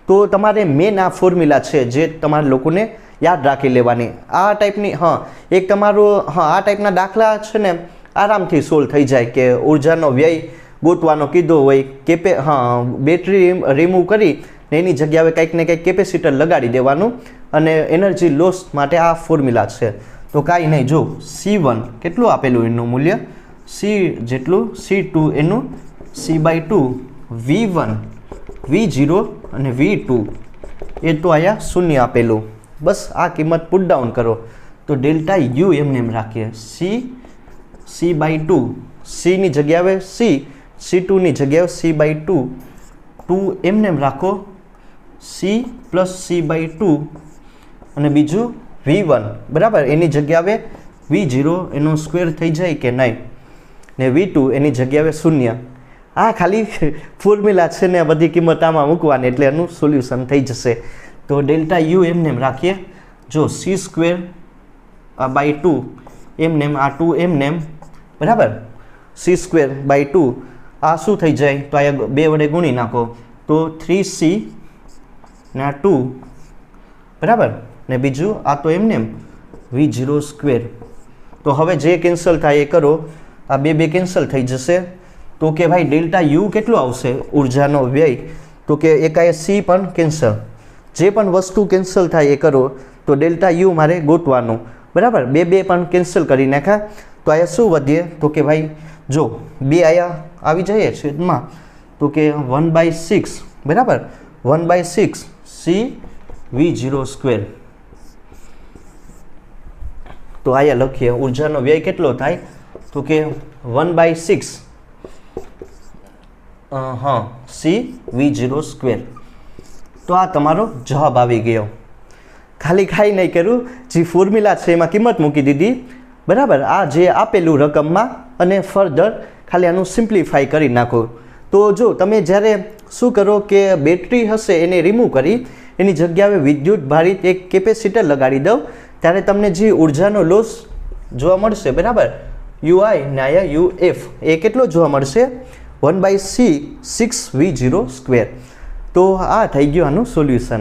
તો તમારે મેન આ ફોર્મ્યુલા છે જે તમારા લોકોને યાદ રાખી લેવાની. આ ટાઈપની એક તમારું આ ટાઈપના દાખલા છે ને આરામથી સોલ્વ થઈ જાય કે ઉર્જાનો વ્યય ગોતવાનો કીધો હોય, બેટરી રિમૂવ કરી ને એની જગ્યાએ કંઈક ને કંઈક કેપેસિટર લગાડી દેવાનું અને એનર્જી લોસ માટે આ ફોર્મ્યુલા છે. તો કાંઈ નહીં, જો C1 કેટલું આપેલું એનું મૂલ્ય, C જેટલું, C2 એનું C/2, V1 V0 અને V2 એ તો અહીંયા શૂન્ય આપેલું. બસ આ કિંમત પુટ ડાઉન કરો તો ડેલ્ટા યુ એમને એમ રાખીએ, C/2, Cની જગ્યાએ C, C2ની જગ્યાએ C/2, 2 એમને એમ રાખો, C + C/2 અને બીજું V1, બરાબર, એની જગ્યાએ V0 એનો સ્ક્વેર થઈ જાય કે નહીં, ને V2 એની જગ્યાએ શૂન્ય. આ ખાલી ફોર્મ્યુલા છે ને બધી કિંમત આમાં મૂકવાની એટલે એનું સોલ્યુશન થઈ જશે. તો ડેલ્ટા યુ એમને એમ રાખીએ, જો C²/2 એમને એમ, આ 2 એમને એમ, બરાબર, C²/2 આ શું થઈ જાય? તો આ 2 વડે ગુણી નાખો તો 3C ને આ 2, બરાબર, ને બીજું આ તો એમને એમ V0². તો હવે જે કેન્સલ થાય એ કરો, આ 2 કેન્સલ થઈ જશે. તો કે ભાઈ ડેલ્ટા યુ કેટલું આવશે ઉર્જાનો વ્યય? તો કે એકાએ C પણ કેન્સલ, જે પણ વસ્તુ કેન્સલ થાય એ કરો. તો ડેલ્ટા યુ મારે ગોતવાનું, બરાબર. 2 પણ કેન્સલ કરી નાખ્યા તો અહીંયા શું વધીએ? તો કે ભાઈ જો 2 અહીંયા આવી જાય છેદમાં, તો કે 1/6, બરાબર, 1/6 C V0². તો અહીંયા લખીએ ઉર્જાનો વ્યય કેટલો થાય? તો કે 1/6 C V0². તો આ તમારો જવાબ આવી ગયો. ખાલી કાંઈ નહીં કર્યું, જે ફોર્મ્યુલા છે એમાં કિંમત મૂકી દીધી, બરાબર, આ જે આપેલું રકમમાં, અને ફર્ધર ખાલી આનું સિમ્પ્લિફાઈ કરી નાખો. તો જો તમે જ્યારે શું કરો કે બેટરી હશે એને રિમૂવ કરી એની જગ્યાએ વિદ્યુત ભારિત એક કેપેસિટર લગાડી દો, ત્યારે તમને જે ઉર્જાનો લોસ જોવા મળશે, બરાબર, UI ને આયા UF એ કેટલો જોવા મળશે? 1/6 V0². તો આ થઈ ગયું આનું સોલ્યુશન.